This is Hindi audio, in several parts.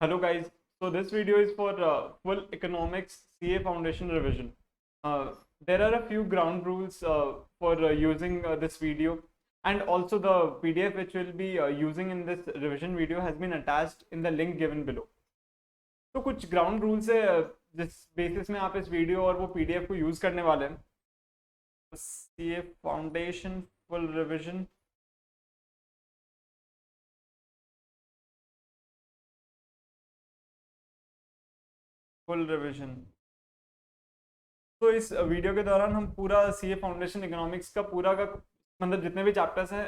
Hello guys, so this video is for full economics CA foundation revision. There are a few ground rules for using this video, and also the PDF which we'll be using in this revision video has been attached in the link given below. तो कुछ ग्राउंड रूल्स है जिस बेसिस में आप इस वीडियो और वो PDF को यूज करने वाले हैं. CA foundation full revision. Full revision. तो इस वीडियो के दौरान हम पूरा सीए फाउंडेशन इकोनॉमिक्स का पूरा का मतलब जितने भी चैप्टर्स हैं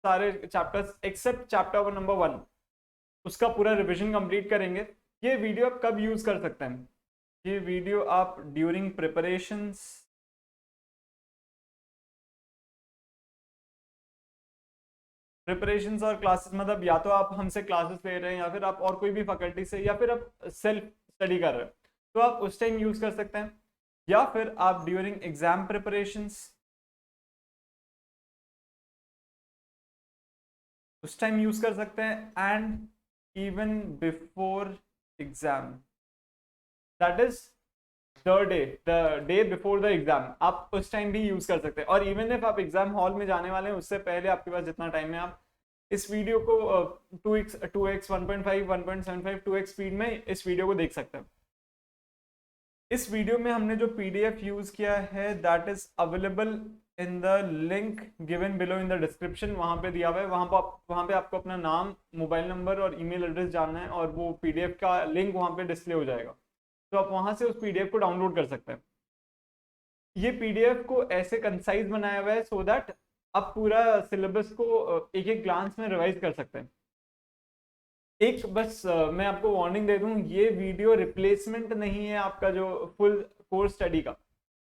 सारे चैप्टर्स एक्सेप्ट चैप्टर नंबर 1 उसका पूरा रिवीजन कंप्लीट करेंगे. ये वीडियो आप कब यूज कर सकते हैं? ये वीडियो आप ड्यूरिंग प्रिपरेशंस और क्लासेस, मतलब या तो आप हमसे क्लासेस ले रहे हैं या फिर आप और कोई भी फैकल्टी से या फिर आप सेल्फ स्टडी कर रहे हैं तो आप उस टाइम यूज कर सकते हैं, या फिर आप ड्यूरिंग एग्जाम प्रिपरेशंस उस टाइम यूज कर सकते हैं, and even before exam, that is the day before the exam, आप उस टाइम भी यूज कर सकते हैं. और इवन इफ आप एग्जाम हॉल में जाने वाले हैं उससे पहले आपके पास जितना टाइम है आप इस वीडियो को 2x 1.5 1.75 2x स्पीड में इस वीडियो को देख सकते हैं. इस वीडियो में हमने जो PDF यूज किया है that is available in the link given below in the description. वहां पे दिया हुआ है, वहां पे आपको अपना नाम, मोबाइल नंबर और ईमेल एड्रेस जानना है और वो PDF का लिंक वहां पे डिस्प्ले हो जाएगा, तो आप वहां से उस PDF को डाउनलोड कर सकते हैं. ये PDF को ऐसे कंसाइज बनाया हुआ है सो दैट आप पूरा सिलेबस को एक एक ग्लांस में रिवाइज कर सकते हैं. एक बस मैं आपको वार्निंग दे दूं, ये वीडियो रिप्लेसमेंट नहीं है आपका जो फुल कोर्स स्टडी का.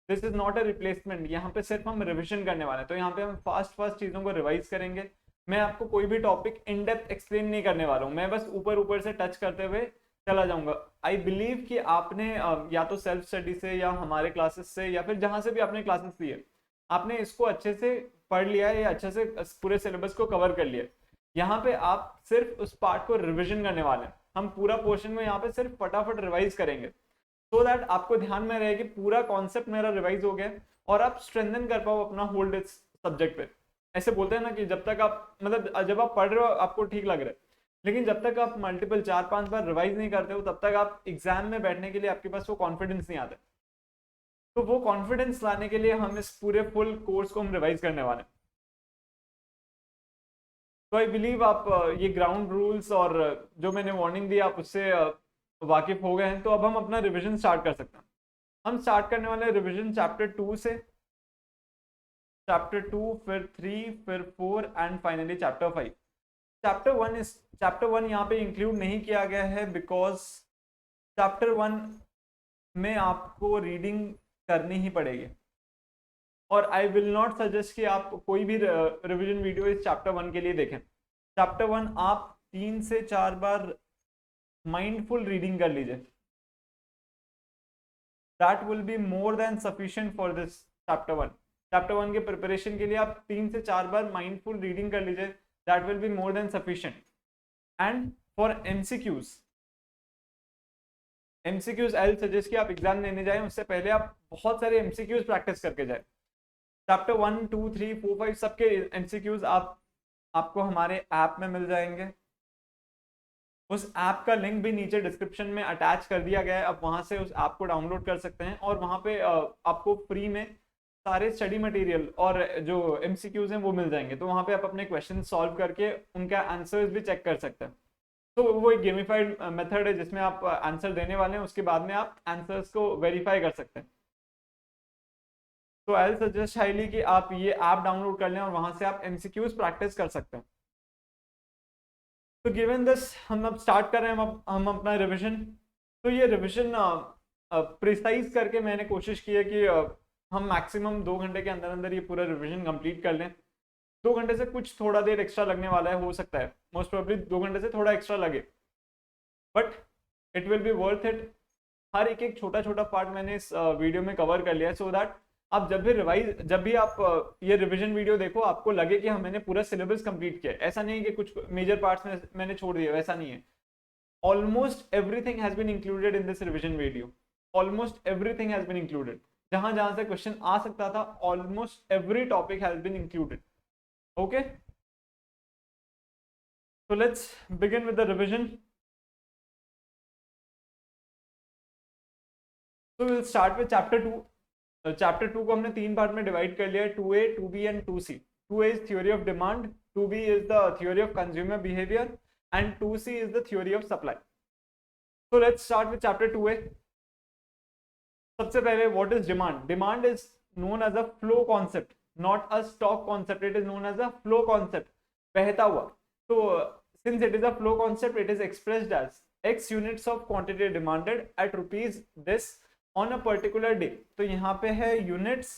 This is not a replacement. यहाँ पे सिर्फ हम रिविजन करने वाले हैं, तो यहाँ पे हम फास्ट चीजों को रिवाइज करेंगे. मैं आपको कोई भी टॉपिक इन डेप्थ एक्सप्लेन नहीं करने वाला हूँ, मैं बस ऊपर से टच करते हुए चला जाऊंगा. आई बिलीव कि आपने या तो सेल्फ स्टडी से या हमारे क्लासेस से या फिर जहां से भी आपने क्लासेस लिए आपने इसको अच्छे से पढ़ लिया है या अच्छे से पूरे सिलेबस को कवर कर लिया है. यहाँ पे आप सिर्फ उस पार्ट को रिवीजन करने वाले हैं. हम पूरा पोर्शन में यहाँ पे सिर्फ फटाफट रिवाइज करेंगे सो दैट आपको ध्यान में रहे कि पूरा कॉन्सेप्ट मेरा रिवाइज हो गया और आप स्ट्रेंथन कर पाओ अपना होल्ड इस सब्जेक्ट पे. ऐसे बोलते हैं ना कि जब तक आप मतलब जब आप पढ़ रहे हो आपको ठीक लग रहा है, लेकिन जब तक आप मल्टीपल 4-5 बार रिवाइज नहीं करते हो तब तक आप एग्जाम में बैठने के लिए आपके पास वो कॉन्फिडेंस नहीं आता. तो वो कॉन्फिडेंस लाने के लिए हम इस पूरे फुल कोर्स को हम रिवाइज करने वाले हैं. तो आई बिलीव आप ये ग्राउंड रूल्स और जो मैंने वार्निंग दी आप उससे वाकिफ हो गए हैं. तो अब हम अपना रिवीजन स्टार्ट कर सकते हैं. हम स्टार्ट करने वाले रिवीजन चैप्टर 2 से. चैप्टर 2 फिर 3 फिर 4 एंड फाइनली चैप्टर 5. चैप्टर 1 यहाँ पे इंक्लूड नहीं किया गया है बिकॉज चैप्टर 1 में आपको रीडिंग करनी ही पड़ेगी और आई विल नॉट सजेस्ट कि आप कोई भी रिवीजन वीडियो इस चैप्टर 1 के लिए देखें. चैप्टर 1 आप 3 से 4 बार माइंडफुल रीडिंग कर लीजिए. That will be more than sufficient for this chapter 1. Chapter 1 के प्रिपरेशन के लिए आप 3 से 4 बार माइंडफुल रीडिंग कर लीजिए. That will be more than sufficient. And for MCQs I will suggest कि आप एग्जाम देने जाएं उससे पहले आप बहुत सारे एमसीक्यूज प्रैक्टिस करके जाएं. चैप्टर 1 2 3 4 5 सबके एमसीक्यूज आपको हमारे ऐप में मिल जाएंगे. उस ऐप का लिंक भी नीचे डिस्क्रिप्शन में अटैच कर दिया गया है. आप वहां से उस ऐप को डाउनलोड कर सकते हैं और वहां पे आपको फ्री में सारे स्टडी मटेरियल और जो एमसीक्यूज हैं वो मिल जाएंगे. तो वहां पे आप अपने क्वेश्चन सॉल्व करके उनका आंसर्स भी चेक कर सकते हैं. तो वो एक गेमिफाइड मेथड है जिसमें आप आंसर देने वाले हैं, उसके बाद में आप आंसर्स को वेरीफाई कर सकते हैं. तो आई विल सजेस्ट हाईली कि आप ये ऐप डाउनलोड कर लें और वहां से आप एमसीक्यूज प्रैक्टिस कर सकते हैं. तो गिवन दिस हम अब स्टार्ट कर रहे हैं हम अपना रिवीजन. तो ये रिवीजन प्रिसाइज करके मैंने कोशिश की है कि हम मैक्सिमम 2 घंटे के अंदर अंदर ये पूरा रिवीजन कंप्लीट कर लें. 2 घंटे से कुछ थोड़ा देर एक्स्ट्रा लगने वाला है, हो सकता है मोस्ट प्रोबेबली 2 घंटे से थोड़ा एक्स्ट्रा लगे, but it will be worth it. हर एक छोटा पार्ट मैंने इस वीडियो में कवर कर लिया है सो दैट आप जब भी आप ये रिवीजन वीडियो देखो आपको लगे कि मैंने पूरा सिलेबस कंप्लीट किया है. ऐसा नहीं है कि कुछ मेजर पार्ट्स में मैंने छोड़ दिया, वैसा नहीं है. almost everything has been included in this revision video. Almost everything has been included. जहां जहां से क्वेश्चन आ सकता था, almost every topic has been included. Okay, so let's begin with the revision. So we'll start with chapter 2. Chapter 2 को हमने 3 पार्ट में डिवाइड कर लिया है, 2A, 2B and 2C. 2A is theory of demand, 2B is the theory of consumer behavior, and 2C is the theory of supply. So let's start with chapter 2A. सबसे पहले, what is demand? Demand is known as a flow concept, not a stock concept. It is known as a flow concept, बहता हुआ. So since it is a flow concept, it is expressed as X units of quantity demanded at rupees this on a particular day. तो यहाँ पे है units,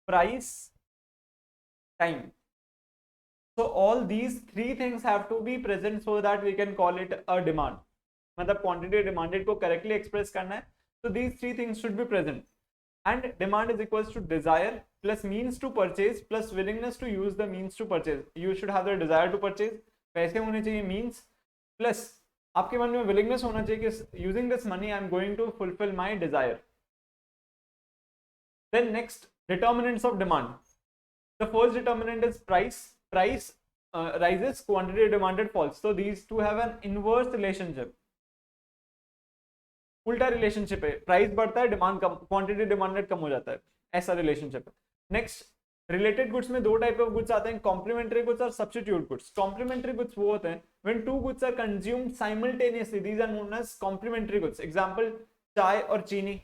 price, time. So all these three things have to be present so that we can call it a demand. मतलब quantity demanded को correctly express करना है, so these three things should be present. And demand is equals to desire plus means to purchase plus willingness to use the means to purchase. You should have the desire to purchase, पैसे होने चाहिए, means plus आपके मन में विलिंगनेस होना चाहिए कि using this money I am going to fulfil my desire. Then next, determinants of demand. The first determinant is price. Price rises, quantity demanded falls. So these two have an inverse relationship. उल्टा रिलेशनशिप है, प्राइस बढ़ता है, डिमांड कम, क्वांटिटी डिमांडेड कम हो जाता है, ऐसा रिलेशनशिप है. नेक्स्ट, रिलेटेड गुड्स में दो टाइप ऑफ गुड्स आते हैं, कॉम्प्लीमेंट्री गुड्स और सब्स्टिट्यूट गुड्स. कॉम्प्लीमेंट्री गुड्स वो होते हैं when two goods are consumed simultaneously, these are known as complementary goods. Example, चाय और चीनी,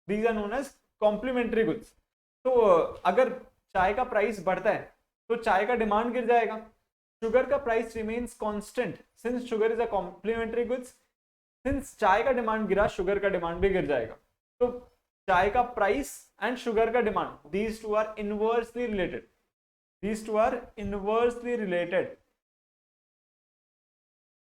these are known as complementary goods. तो अगर चाय का प्राइस बढ़ता है तो चाय का डिमांड गिर जाएगा. शुगर का price remains constant since sugar is a complementary goods. Since चाय का डिमांड गिरा, शुगर का डिमांड भी गिर जाएगा. तो चाय का प्राइस एंड शुगर का demand, these two are inversely related. These two are inversely related.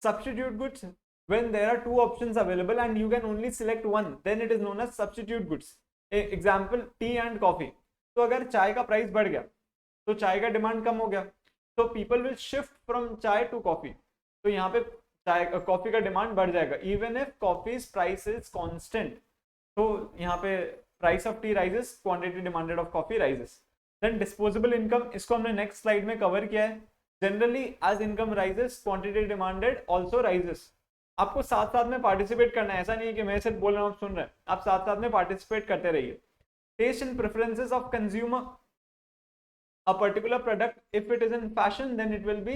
Substitute goods, when there are two options available and you can only select one, then it is known as substitute goods. Example, tea and coffee. तो अगर चाय का प्राइस बढ़ गया तो चाय का डिमांड कम हो गया, तो पीपल विल शिफ्ट फ्रॉम चाय टू कॉफी. तो यहाँ पे चाय कॉफी का डिमांड बढ़ जाएगा even if coffee's price is constant. तो यहाँ पे price of tea rises, quantity demanded of coffee rises. Then disposable income, इसको हमने नेक्स्ट स्लाइड में कवर किया है. Generally as income rises, quantity demanded also rises. आपको साथ साथ में पार्टिसिपेट करना है, ऐसा नहीं है कि मैं सिर्फ बोल रहा हूँ आप सुन रहे हैं, आप साथ साथ में पार्टिसिपेट करते रहिए. Test and preferences of consumer, a particular product if it is in fashion then it will be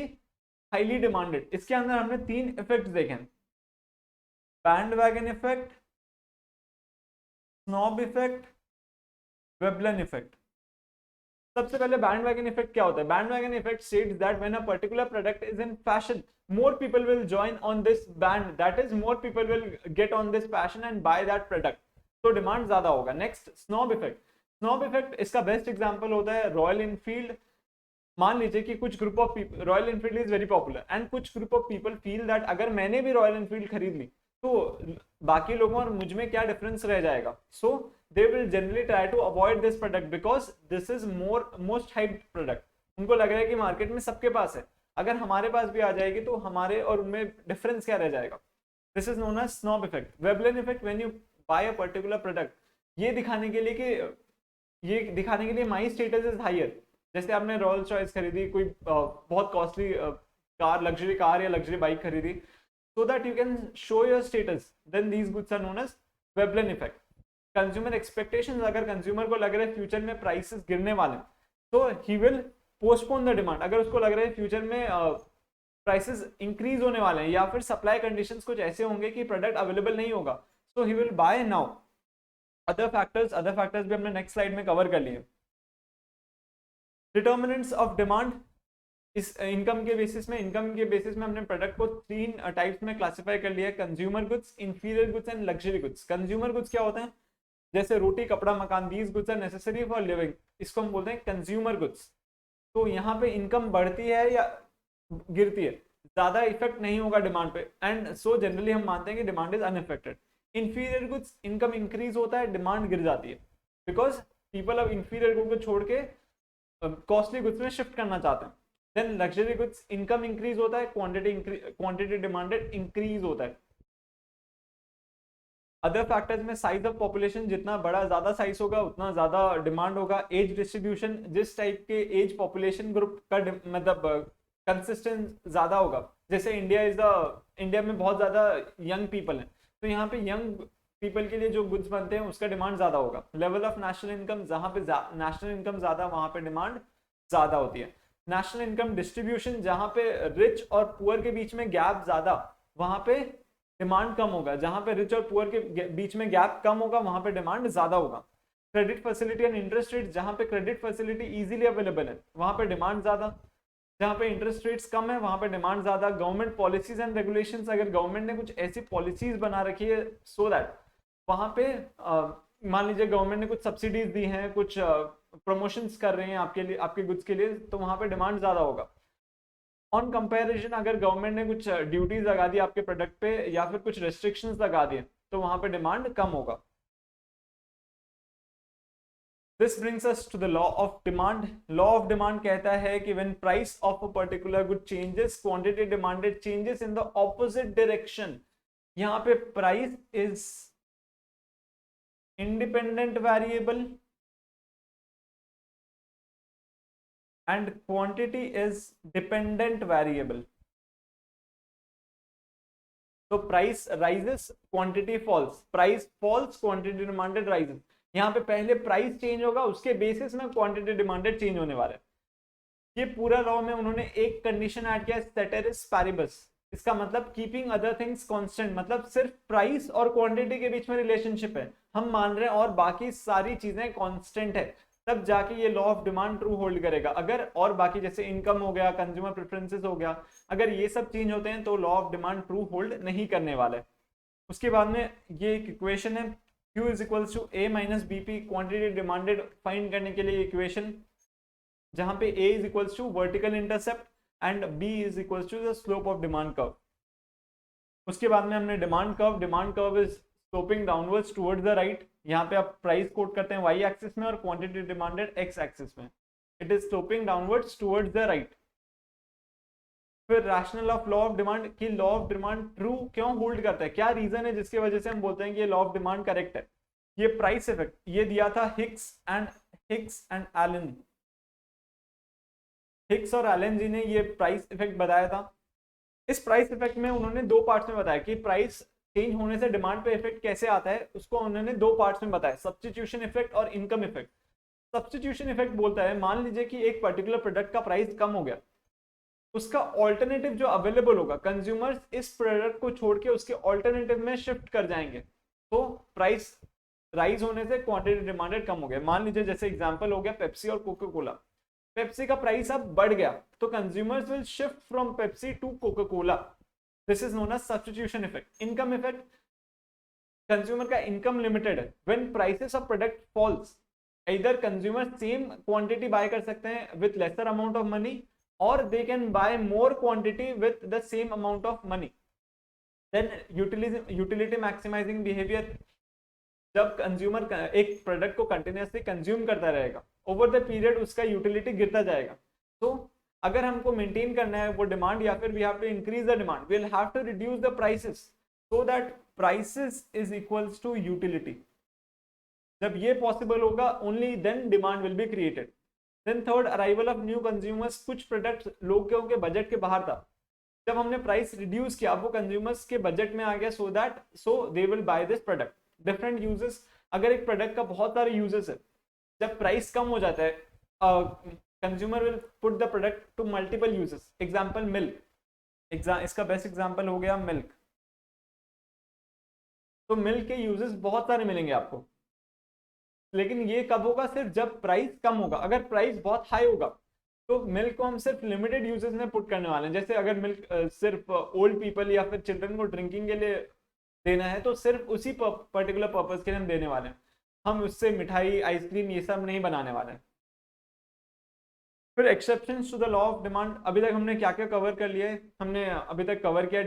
highly demanded. इसके अंदर हमने 3 इफेक्ट्स देखे हैं, bandwagon effect, snob effect, Veblen effect. सबसे पहले बैंडवैगन इफेक्ट क्या होता है? Bandwagon effect states that when a particular product is in fashion, more people will join on this band, that is more people will get on this fashion and buy that product, तो डिमांड ज्यादा होगा. Next, snob effect. Snob effect, इसका बेस्ट एग्जांपल होता है रॉयल इनफील्ड. मान लीजिए कि कुछ group of people, Royal Enfield is very popular and कुछ group of people feel that अगर मैंने भी रॉयल इनफील्ड खरीद ली तो बाकी लोगों और मुझ में क्या डिफरेंस रह जाएगा. So they will generally try to avoid this product because this is most hyped product. उनको लग रहा है कि मार्केट में सबके पास है, अगर हमारे पास भी आ जाएगी तो हमारे और उनमें डिफरेंस क्या रह जाएगा. This is known as snob effect. Veblen effect, when you buy a particular product, ये दिखाने के लिए माई स्टेटस इज हायर. जैसे आपने रॉयल चॉइस खरीदी, कोई बहुत कॉस्टली कार, लग्जरी कार या लग्जरी बाइक खरीदी, so that you can show your status, then these goods are known as Veblen effect. Consumer expectations, अगर कंज्यूमर को लग रहा है फ्यूचर में प्राइसेस गिरने वाले हैं तो he will postpone the demand. अगर उसको लग रहा है फ्यूचर में प्राइसेस इंक्रीज होने वाले हैं या फिर सप्लाई कंडीशंस कुछ ऐसे होंगे कि प्रोडक्ट अवेलेबल नहीं होगा, so he will buy now. Other factors भी हमने नेक्स्ट स्लाइड में कवर कर लिए. डिटर्मिनेंट्स ऑफ डिमांड, इस इनकम के बेसिस में हमने प्रोडक्ट को 3 टाइप्स में क्लासिफाई कर लिया है, consumer goods, inferior goods and luxury goods. Consumer goods क्या होते हैं? जैसे रोटी, कपड़ा, मकान, these goods are necessary for living, इसको हम बोलते हैं कंज्यूमर गुड्स. तो यहाँ पे इनकम बढ़ती है या गिरती है, ज्यादा इफेक्ट नहीं होगा डिमांड पे, एंड सो जनरली हम मानते हैं कि demand is unaffected. Inferior goods, income increase होता है, डिमांड गिर जाती है बिकॉज पीपल अब इंफीरियर गुड को छोड़ के कॉस्टली गुड्स में शिफ्ट करना चाहते हैं. Then luxury goods income increase होता है, क्वांटिटी डिमांडेड इंक्रीज होता है। अदर फैक्टर्स में साइज ऑफ पॉपुलेशन, जितना बड़ा ज्यादा साइज होगा उतना ज्यादा डिमांड होगा। एज डिस्ट्रीब्यूशन, जिस टाइप के एज पॉपुलेशन ग्रुप का मतलब कंसिस्टेंट ज्यादा होगा, जैसे इंडिया में बहुत ज्यादा यंग पीपल हैं, तो यहाँ पे यंग पीपल के लिए जो गुड्स बनते हैं उसका डिमांड ज्यादा होगा। लेवल ऑफ नेशनल इनकम, जहाँ पे नेशनल इनकम ज्यादा वहां पे डिमांड ज्यादा होती है। नेशनल इनकम डिस्ट्रीब्यूशन, जहाँ पे रिच और पुअर के बीच में गैप ज्यादा, वहां पे डिमांड कम होगा। जहां पे रिच और पुअर के बीच में गैप कम होगा वहां पे डिमांड ज्यादा होगा। Credit facility and interest rate, जहां पे क्रेडिट फैसिलिटी इजीली अवेलेबल है वहां पे डिमांड ज्यादा, जहां पे इंटरेस्ट रेट्स कम है वहां पे डिमांड ज्यादा। गवर्नमेंट पॉलिसीज एंड रेगुलेशंस, अगर गवर्नमेंट ने कुछ ऐसी पॉलिसीज बना रखी है सो दैट वहां पे मान लीजिए गवर्नमेंट ने कुछ सब्सिडीज दी हैं, कुछ प्रमोशंस कर रहे हैं आपके लिए, आपके गुड्स के लिए, तो वहां पे डिमांड ज्यादा होगा। ऑन कंपैरिजन, अगर गवर्नमेंट ने कुछ ड्यूटीज लगा दी आपके प्रोडक्ट पे या फिर कुछ रेस्ट्रिक्शंस लगा दिए तो वहां पे डिमांड कम होगा। This brings us to the law of demand. Law of demand कहता है कि when price of a particular good changes, quantity demanded changes in the opposite direction. यहाँ पे price is independent variable and quantity is dependent variable. तो price rises, quantity falls, price falls, quantity demanded rises. यहाँ पे पहले प्राइस चेंज होगा, उसके बेसिस में क्वांटिटी डिमांडेड चेंज होने वाला है। ये पूरा लॉ में उन्होंने एक कंडीशन ऐड किया, सेटेरिस पैरिबस। इसका मतलब कीपिंग अदर थिंग्स कांस्टेंट, मतलब सिर्फ प्राइस और क्वांटिटी के बीच में रिलेशनशिप है, हम मान रहे हैं, और बाकी सारी चीजें कांस्टेंट है, तब जाके ये law of demand true hold करेगा। अगर और बाकी जैसे इनकम हो गया, कंज्यूमर प्रेफरेंसेस हो गया, अगर ये सब चेंज होते हैं तो law of demand true hold नहीं करने वाला है। उसके बाद में ये एक इक्वेशन है, Q is equals to A minus BP, quantity demanded find करने के लिए इक्वेशन, जहां पे A is equals to vertical intercept and B is equals to the slope of demand curve. उसके बाद में हमने demand curve is sloping downwards towards the right. यहाँ पे आप प्राइस कोट करते हैं वाई एक्सिस में और क्वांटिटी डिमांडेड एक्स एक्सिस में। It is sloping downwards towards the right. फिर rational of law of demand, कि लॉ ऑफ डिमांड ट्रू क्यों होल्ड करता है, क्या रीजन है जिसकी वजह से हम बोलते हैं कि ये लॉ ऑफ डिमांड करेक्ट है। ये प्राइस इफेक्ट ये दिया था हिक्स एंड एलन। हिक्स और एलन जी ने ये प्राइस इफेक्ट बताया था। इस प्राइस इफेक्ट में उन्होंने दो पार्ट्स में बताया कि प्राइस चेंज होने से डिमांड पे इफेक्ट कैसे आता है, उसको उन्होंने दो पार्ट्स में बताया, सब्स्टिट्यूशन इफेक्ट और इनकम इफेक्ट। सब्स्टिट्यूशन इफेक्ट बोलता है, मान लीजिए कि एक पर्टिकुलर प्रोडक्ट का प्राइस कम हो गया, उसका ऑल्टरनेटिव जो अवेलेबल होगा, कंज्यूमर्स इस प्रोडक्ट को छोड़ के उसके ऑल्टरनेटिव में शिफ्ट कर जाएंगे, तो प्राइस राइज होने से क्वांटिटी डिमांडेड कम हो गया। मान लीजिए जैसे एग्जांपल हो गया पेप्सी और कोका कोला। पेप्सी का प्राइस अब बढ़ गया तो consumers will shift from Pepsi to Coca Cola. This is known as substitution effect. Income effect, consumer का इनकम लिमिटेड है, when prices of product falls, इधर कंज्यूमर सेम क्वांटिटी बाय कर सकते हैं with lesser amount of money, और they can buy more quantity with the same amount of money. Then utility maximizing behaviour, जब कंज्यूमर एक प्रोडक्ट को कंटिन्यूसली कंज्यूम करता रहेगा, ओवर द पीरियड उसका यूटिलिटी गिरता जाएगा। तो अगर हमको मेंटेन करना है वो डिमांड, या फिर we have to increase the demand, we will have to reduce the prices so that prices is equals to utility. जब ये पॉसिबल होगा only then demand will be created. Then third, arrival of new consumers. कुछ प्रोडक्ट लोगों के बजट के बाहर था, जब हमने प्राइस रिड्यूस किया वो कंज्यूमर्स के बजट में आ गया, so they will buy this product. Different uses, अगर एक प्रोडक्ट का बहुत सारे यूजेस है, जब प्राइस कम हो जाता है, consumer will put the product to multiple uses. Example milk, इसका बेस्ट एग्जांपल हो गया मिल्क। तो मिल्क के यूजेस बहुत सारे मिलेंगे आपको, लेकिन ये कब होगा, सिर्फ जब प्राइस कम होगा। अगर प्राइस बहुत हाई होगा तो मिल्क को हम सिर्फ लिमिटेड यूजेस में पुट करने वाले हैं। जैसे अगर मिल्क सिर्फ ओल्ड पीपल या फिर चिल्ड्रन को ड्रिंकिंग के लिए देना है तो सिर्फ उसी पर्टिकुलर पर्पज के लिए हम देने वाले हैं, हम उससे मिठाई आइसक्रीम ये सब नहीं बनाने वाले हैं। फिर exceptions to the law of demand. अभी तक हमने क्या क्या कवर कर लिया है, हमने अभी तक कवर किया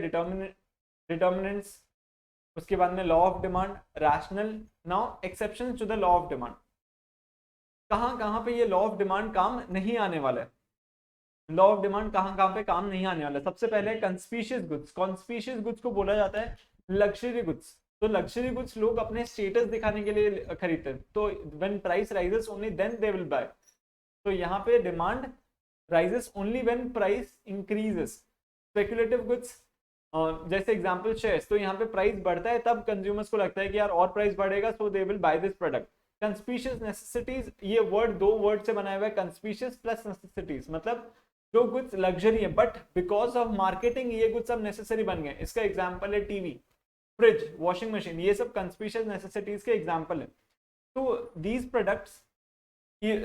डिटर्मिनेंट्स, उसके बाद में law of demand, rational. Now exceptions to the law of demand. कहाँ कहाँ पे ये लॉ ऑफ डिमांड काम नहीं आने वाला है। लॉ ऑफ डिमांड कहाँ कहाँ पे काम नहीं आने वाला। सबसे पहले कंस्पिशियस गुड्स, कॉन्स्पिशियस गुड्स को बोला जाता है लग्जरी गुड्स। तो लग्जरी गुड्स लोग अपने स्टेटस दिखाने के लिए खरीदते हैं, तो when price rises only then they will buy. तो यहाँ पे demand rises only when price increases. Speculative goods जैसे एग्जांपल शेयर्स, तो यहाँ पे प्राइस बढ़ता है तब कंज्यूमर्स को लगता है कि यार और प्राइस बढ़ेगा, so they will buy this product. Conspicuous necessities, ये वर्ड दो वर्ड से बनाया हुआ है, कंस्पिशियस प्लस नेसेसिटीज, मतलब जो गुड्स लग्जरी है बट बिकॉज ऑफ मार्केटिंग ये गुड्स सब नेसेसरी बन गए। इसका एग्जांपल है टीवी, फ्रिज, वॉशिंग मशीन, ये सब कंस्पिशियस नेसेसिटीज के एग्जांपल है। तो these products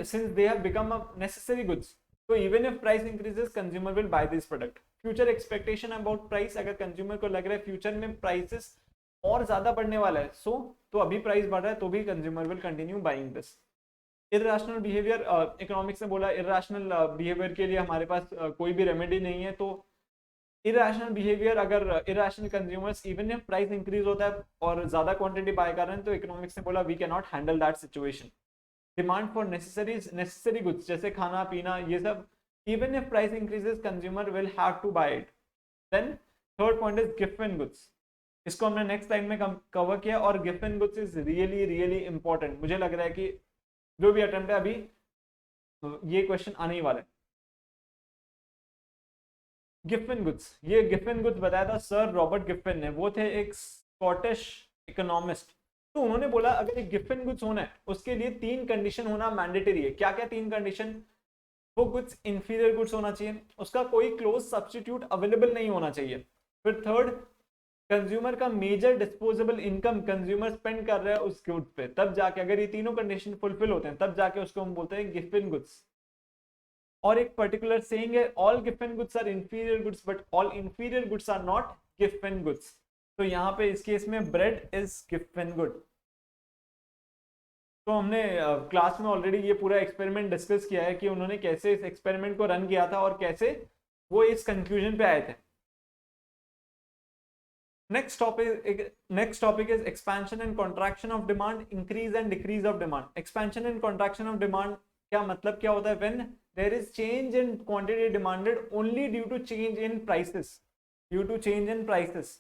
since they have become a necessary goods, so even if price increases consumer will buy this product. Future expectation about price, अगर consumer को लग रहा है फ्यूचर में prices और ज्यादा बढ़ने वाला है, so तो अभी प्राइस बढ़ रहा है तो भी consumer will continue buying this. irrational behavior, economics ने बोला irrational behavior के लिए हमारे पास कोई भी रेमेडी नहीं है। तो irrational behavior, अगर irrational consumers even if price increase होता है और ज्यादा क्वांटिटी बाय कर रहे हैं, तो इकोनॉमिक्स ने बोला we cannot handle that situation. Demand for necessary goods जैसे खाना पीना ये सब, even if price increases consumer will have to buy it. Then third point is gift goods, इसको हमने नेक्स्ट टाइम में कवर किया, और gift goods is really really important. मुझे लग रहा है कि जो भी अटेम्प्ट है अभी ये क्वेश्चन आने ही वाला है। गिफ्ट गुड्स, ये गिफ्ट गुड्स बताया था सर रॉबर्ट गिफ्टिन ने, वो थे एक स्कॉटिश इकोनॉमिस्ट। तो उन्होंने बोला अगर एक गिफ्ट गुड्स होना है उसके लिए 3 कंडीशन होना मैंडेटरी है। क्या क्या 3 कंडीशन? वो गुड्स इंफीरियर गुड्स होना चाहिए, उसका कोई क्लोज सब्स्टिट्यूट अवेलेबल नहीं होना चाहिए। फिर थर्ड, कंज्यूमर का major disposable income consumer spend कर रहा है उस गुड्स पे, तब जाके अगर ये तीनों कंडीशन फुलफिल होते हैं तब जाके उसको हम बोलते हैं गिफ्ट गुड्स। और एक पर्टिकुलर सेइंग है, all gift goods are inferior goods but all inferior goods are not gift goods. तो यहाँ पे इस केस में ब्रेड इज गिफ्ट गुड। तो हमने क्लास में ऑलरेडी ये पूरा एक्सपेरिमेंट डिस्कस किया है कि उन्होंने कैसे इस एक्सपेरिमेंट को रन किया था और कैसे वो इस कंक्लूजन पे आए थे। Next topic is expansion and contraction of demand, increase and decrease of demand. Expansion and contraction of demand क्या मतलब क्या होता है? When there is change in quantity demanded only due to change in prices, due to change in prices.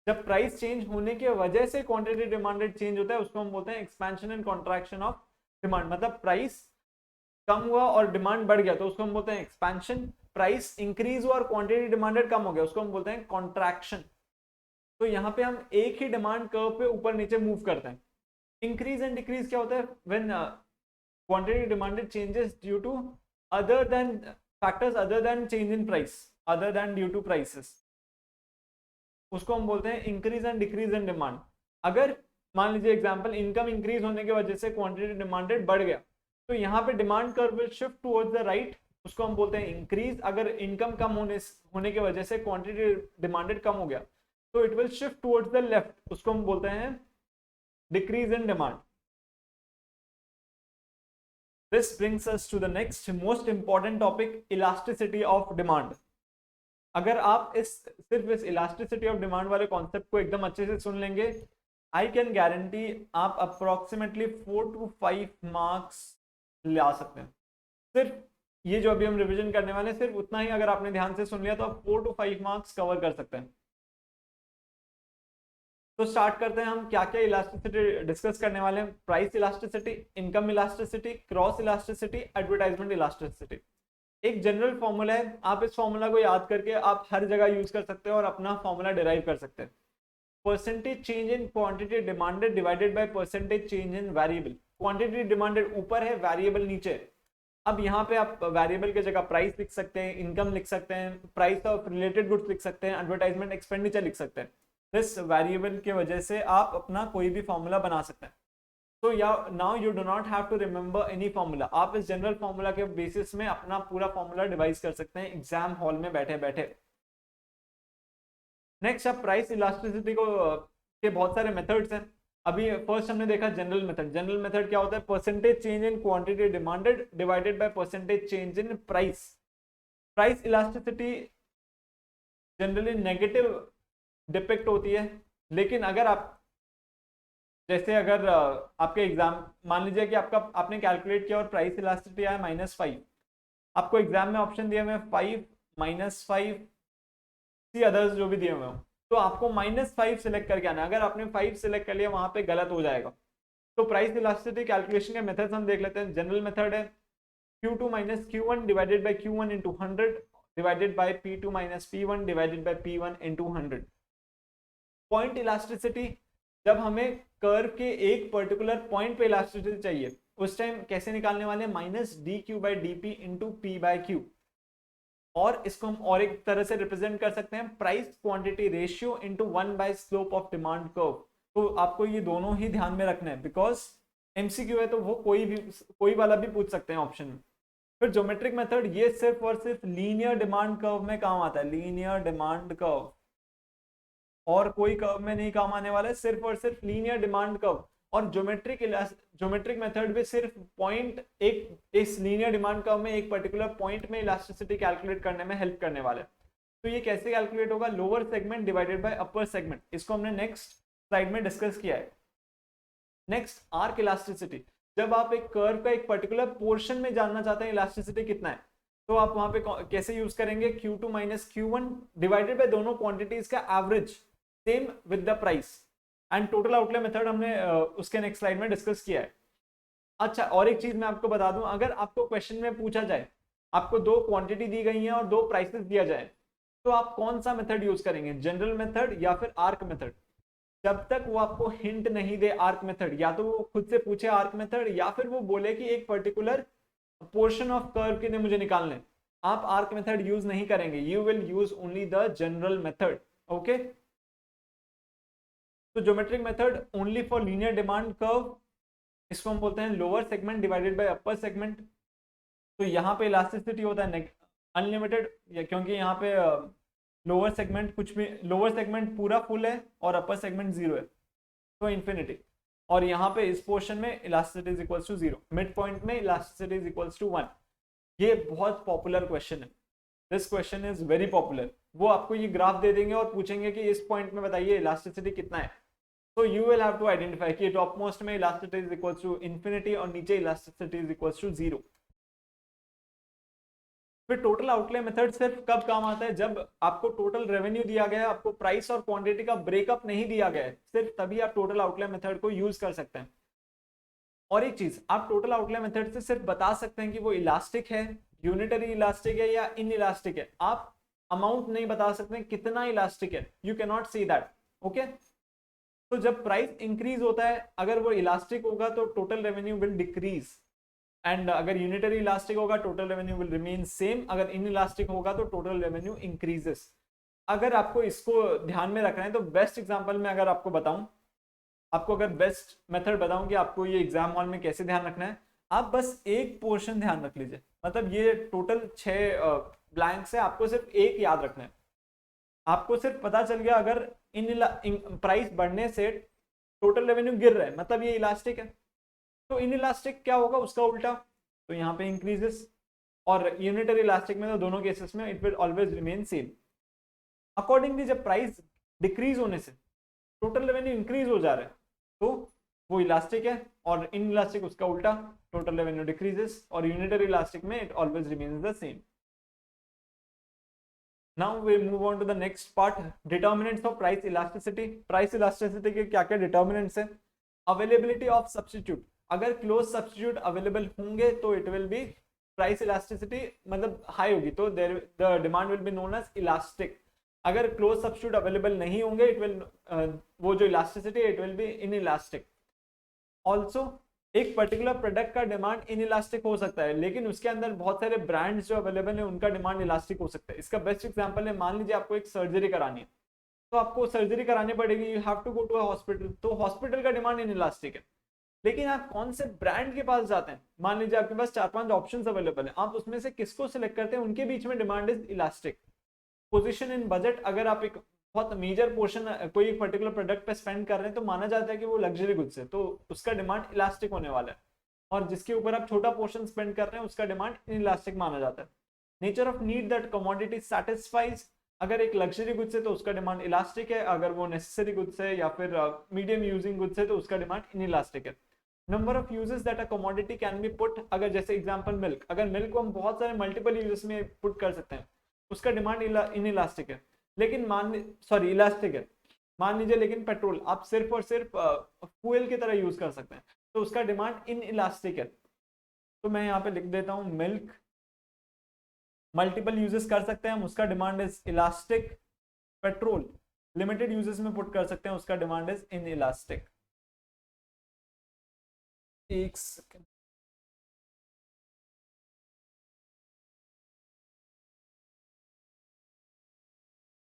जब प्राइस चेंज होने की वजह से क्वांटिटी डिमांडेड चेंज होता है उसको हम बोलते हैं expansion and contraction of demand. मतलब प्राइस कम हुआ और डिमांड बढ़ गया तो उसको हम बोलते हैं एक्सपेंशन। प्राइस इंक्रीज हुआ और क्वांटिटी डिमांडेड कम हो गया उसको हम बोलते हैं कॉन्ट्रैक्शन। तो यहाँ पे हम एक ही डिमांड कर्व पे ऊपर नीचे मूव करते हैं। इंक्रीज एंड डिक्रीज क्या होता है? When quantity demanded changes due to other than factors other than change in price, other than due to prices, उसको हम बोलते हैं increase and decrease in demand. अगर मान लीजिए एग्जांपल, इनकम इंक्रीज होने की वजह से क्वांटिटी डिमांडेड बढ़ गया तो यहाँ पे demand curve will shift towards the right, उसको हम बोलते हैं इंक्रीज। अगर इनकम कम होने की वजह से क्वांटिटी डिमांडेड कम हो गया तो it will shift towards the left, उसको हम बोलते हैं decrease in demand. This brings us to the next most important topic, elasticity of demand. अगर आप सिर्फ इस इलास्टिसिटी ऑफ डिमांड वाले कॉन्सेप्ट को एकदम अच्छे से सुन लेंगे, आई कैन गारंटी आप अप्रोक्सीमेटली 4 to 5 मार्क्स ला सकते हैं। सिर्फ ये जो अभी हम रिवीजन करने वाले हैं सिर्फ उतना ही अगर आपने ध्यान से सुन लिया तो आप 4 to 5 मार्क्स कवर कर सकते हैं। तो स्टार्ट करते हैं, हम क्या क्या इलास्टिसिटी डिस्कस करने वाले हैं। Price elasticity, income elasticity, cross elasticity, advertisement elasticity. एक जनरल फॉर्मूला है, आप इस फॉर्मूला को याद करके आप हर जगह यूज कर सकते हैं और अपना फॉर्मूला डिराइव कर सकते हैं। Percentage change in quantity demanded divided by percentage change in variable. Quantity demanded ऊपर है, वेरिएबल नीचे। अब यहाँ पे आप वेरिएबल की जगह प्राइस लिख सकते हैं, इनकम लिख सकते हैं, प्राइस ऑफ रिलेटेड गुड्स लिख सकते हैं, एडवर्टाइजमेंट एक्सपेंडिचर लिख सकते हैं। इस वेरिएबल की वजह से आप अपना कोई भी फॉर्मूला बना सकते हैं। तो yeah now you do not have to remember any formula, आप इस जनरल फॉर्मूला के बेसिस में अपना पूरा फॉर्मूला डिवाइस कर सकते हैं एग्जाम हॉल में बैठे बैठे। नेक्स्ट, अब प्राइस इलास्टिसिटी को के बहुत सारे मेथड्स हैं। अभी फर्स्ट हमने देखा जनरल मेथड। जनरल मेथड क्या होता है? Percentage change in quantity demanded divided by percentage change in price. Price elasticity generally negative depict होती है, लेकिन अगर आप जैसे अगर आपके एग्जाम मान लीजिए कि आपने कैलकुलेट किया और प्राइस इलास्टिसिटी आया -5, आपको एग्जाम में ऑप्शन दिए हुए 5, -5, सी अदर्स जो भी दिए हुए हो, तो आपको -5 सिलेक्ट करके आना है। अगर आपने 5 सिलेक्ट कर लिया वहां पे गलत हो जाएगा। तो प्राइस इलास्टिसिटी कैलकुलेशन के मेथड्स हम देख लेते हैं। जनरल मेथड है Q2 minus Q1 divided by Q1 into 100 divided by P2 minus P1 divided by P1 into 100। Point elasticity, जब हमें कर्व के एक पर्टिकुलर पॉइंट पे इलास्टिसिटी चाहिए उस टाइम कैसे निकालने वाले हैं, -dq/dp इंटू p/q। और इसको हम और एक तरह से रिप्रेजेंट कर सकते हैं, price quantity ratio into slope of demand curve. तो आपको ये दोनों ही ध्यान में रखना है, बिकॉज एमसीक्यू है तो वो कोई वाला भी पूछ सकते हैं ऑप्शन में। फिर ज्योमेट्रिक मेथड, ये सिर्फ और सिर्फ लीनियर डिमांड कर्व में काम आता है, लीनियर डिमांड कर्व, और कोई कर्व में नहीं काम आने वाला है, सिर्फ और सिर्फ लीनियर डिमांड कर्व। और ज्योमेट्रिक मेथड भी सिर्फ पॉइंट एक इस लीनियर डिमांड कर्व में एक पर्टिकुलर पॉइंट में इलास्टिसिटी कैलकुलेट करने में हेल्प करने वाला है। तो ये कैसे कैलकुलेट होगा, lower segment divided by upper segment. इसको हमने नेक्स्ट स्लाइड में डिस्कस किया है। नेक्स्ट, आर्क इलास्टिसिटी, जब आप एक कर्व का एक पर्टिकुलर पोर्शन में जानना चाहते हैं इलास्टिसिटी कितना है, तो आप वहां पे कैसे यूज करेंगे, Q2 minus Q1 divided by दोनों क्वांटिटीज का average, same with the price. And total outlay method हमने उसके नेक्स्ट स्लाइड में डिस्कस किया है। अच्छा, और एक चीज मैं आपको बता दूं, अगर आपको क्वेश्चन में पूछा जाए, आपको दो क्वांटिटी दी गई है और दो प्राइसेस दिया जाए, तो आप कौन सा मेथड यूज करेंगे, जनरल मेथड या फिर आर्क मेथड। जब तक वो आपको हिंट नहीं दे आर्क मेथड, या तो वो खुद से पूछे आर्क मेथड, या फिर वो बोले कि एक पर्टिकुलर पोर्शन ऑफ कर्व के लिए मुझे निकालने, आप आर्क मेथड यूज नहीं करेंगे, you will use only the general method. Okay, तो geometric method only for linear demand curve, इसको हम बोलते हैं lower segment divided by upper segment. तो यहाँ पे इलास्टिसिटी होता है अनलिमिटेड, क्योंकि यहाँ पे लोअर सेगमेंट कुछ भी, लोअर सेगमेंट पूरा फुल है और अपर सेगमेंट 0 है, तो इंफिनिटी। और यहाँ पे इस पोर्शन में elasticity is equals to 0, mid point में इलास्टिसिटी इज इक्वल्स टू 1। ये बहुत पॉपुलर क्वेश्चन है, this question is very popular. वो आपको ये ग्राफ दे देंगे और पूछेंगे कि इस पॉइंट में बताइए इलास्टिसिटी कितना है, तो you will have to identify कि टॉप मोस्ट में elasticity is equals to infinity और नीचे इलास्टिसिटी इज इक्वल्स टू 0। फिर टोटल आउटले मेथड सिर्फ कब काम आता है, जब आपको टोटल रेवेन्यू दिया गया है, आपको प्राइस और क्वांटिटी का ब्रेकअप नहीं दिया गया है, सिर्फ तभी आप टोटल आउटले मेथड को यूज कर सकते हैं। और एक चीज, आप टोटल आउटले मेथड से सिर्फ बता सकते हैं कि वो इलास्टिक है, यूनिटरी इलास्टिक है या इन इलास्टिक है। आप अमाउंट नहीं बता सकते कितना इलास्टिक है, you can not see that. Okay, तो जब प्राइस इंक्रीज होता है, अगर वो इलास्टिक होगा तो total revenue will decrease, and अगर यूनिटरी इलास्टिक होगा total revenue will remain same, अगर इन इलास्टिक होगा तो टोटल रेवेन्यू इंक्रीजेस। अगर आपको इसको ध्यान में रखना है तो बेस्ट एग्जांपल में अगर आपको बताऊं, आपको अगर बेस्ट मेथड बताऊं कि आपको ये एग्जाम हॉल में कैसे ध्यान रखना है, आप बस एक पोर्शन ध्यान रख लीजिए, मतलब ये टोटल 6 ब्लैंक्स है, आपको सिर्फ एक याद रखना है। आपको सिर्फ पता चल गया अगर इन प्राइस बढ़ने से टोटल रेवेन्यू गिर रहा है, मतलब ये इलास्टिक है, तो इन इलास्टिक क्या होगा उसका उल्टा, तो यहाँ पे इंक्रीजेस। और यूनिटरी इलास्टिक में तो दोनों केसेस में it will always remain same. Accordingly जब प्राइस डिक्रीज होने से टोटल रेवेन्यू इंक्रीज हो जा रहा है, तो वो इलास्टिक है, और इन इलास्टिक उसका उल्टा, टोटल रेवेन्यू डिक्रीजेस, और यूनिटरी इलास्टिक में it always remains the same. Now we move on to the next part, determinants of price elasticity। price elasticity के क्या क्या determinants हैं, availability of substitute, अगर क्लोज सब्स्टिट्यूट अवेलेबल होंगे तो it will be price elasticity, मतलब हाई होगी, तो the demand will be known as elastic. अगर क्लोज सब्स्टिट्यूट अवेलेबल नहीं होंगे, इट विल वो जो elasticity it will be inelastic. Also एक पर्टिकुलर प्रोडक्ट का डिमांड इन इलास्टिक हो सकता है, लेकिन उसके अंदर बहुत सारे ब्रांड्स जो अवेलेबल है उनका डिमांड इलास्टिक हो सकता है। इसका बेस्ट एग्जांपल है, मान लीजिए आपको एक सर्जरी करानी है, तो आपको सर्जरी करानी पड़ेगी, you have to go to a hospital, तो हॉस्पिटल का डिमांड इन इलास्टिक है। लेकिन आप कौन से ब्रांड के पास जाते हैं, मान लीजिए आपके पास 4-5 ऑप्शंस अवेलेबल हैं, आप उसमें से किसको सिलेक्ट करते हैं, उनके बीच में demand is elastic. Position in budget, अगर आप एक बहुत मेजर पोर्शन कोई एक पर्टिकुलर प्रोडक्ट पे स्पेंड कर रहे हैं तो माना जाता है कि वो लग्जरी गुड्स है, तो उसका डिमांड इलास्टिक होने वाला है। और जिसके ऊपर आप छोटा पोर्शन स्पेंड कर रहे हैं उसका डिमांड इन इलास्टिक माना जाता है। Nature of need that commodity satisfies, अगर एक लग्जरी गुड्स है तो उसका डिमांड इलास्टिक है, अगर वो नेसेसरी गुड्स है या फिर मीडियम यूजिंग गुड्स है तो उसका डिमांड इन इलास्टिक है। Number of uses that a commodity can be put, अगर जैसे एग्जांपल मिल्क, अगर मिल्क को हम बहुत सारे मल्टीपल यूजेस में पुट कर सकते हैं, उसका डिमांड इन इलास्टिक है। लेकिन सॉरी इलास्टिक है, मान लीजिए लेकिन पेट्रोल आप सिर्फ और सिर्फ फ्यूल की तरह यूज कर सकते हैं, तो उसका डिमांड इन इलास्टिक है। तो मैं यहाँ पे लिख देता हूँ मिल्क मल्टीपल यूजेस कर सकते हैं हम, उसका demand is elastic. Petrol limited uses में पुट कर सकते हैं, उसका डिमांड इज इन इलास्टिक। एक सेकेंड।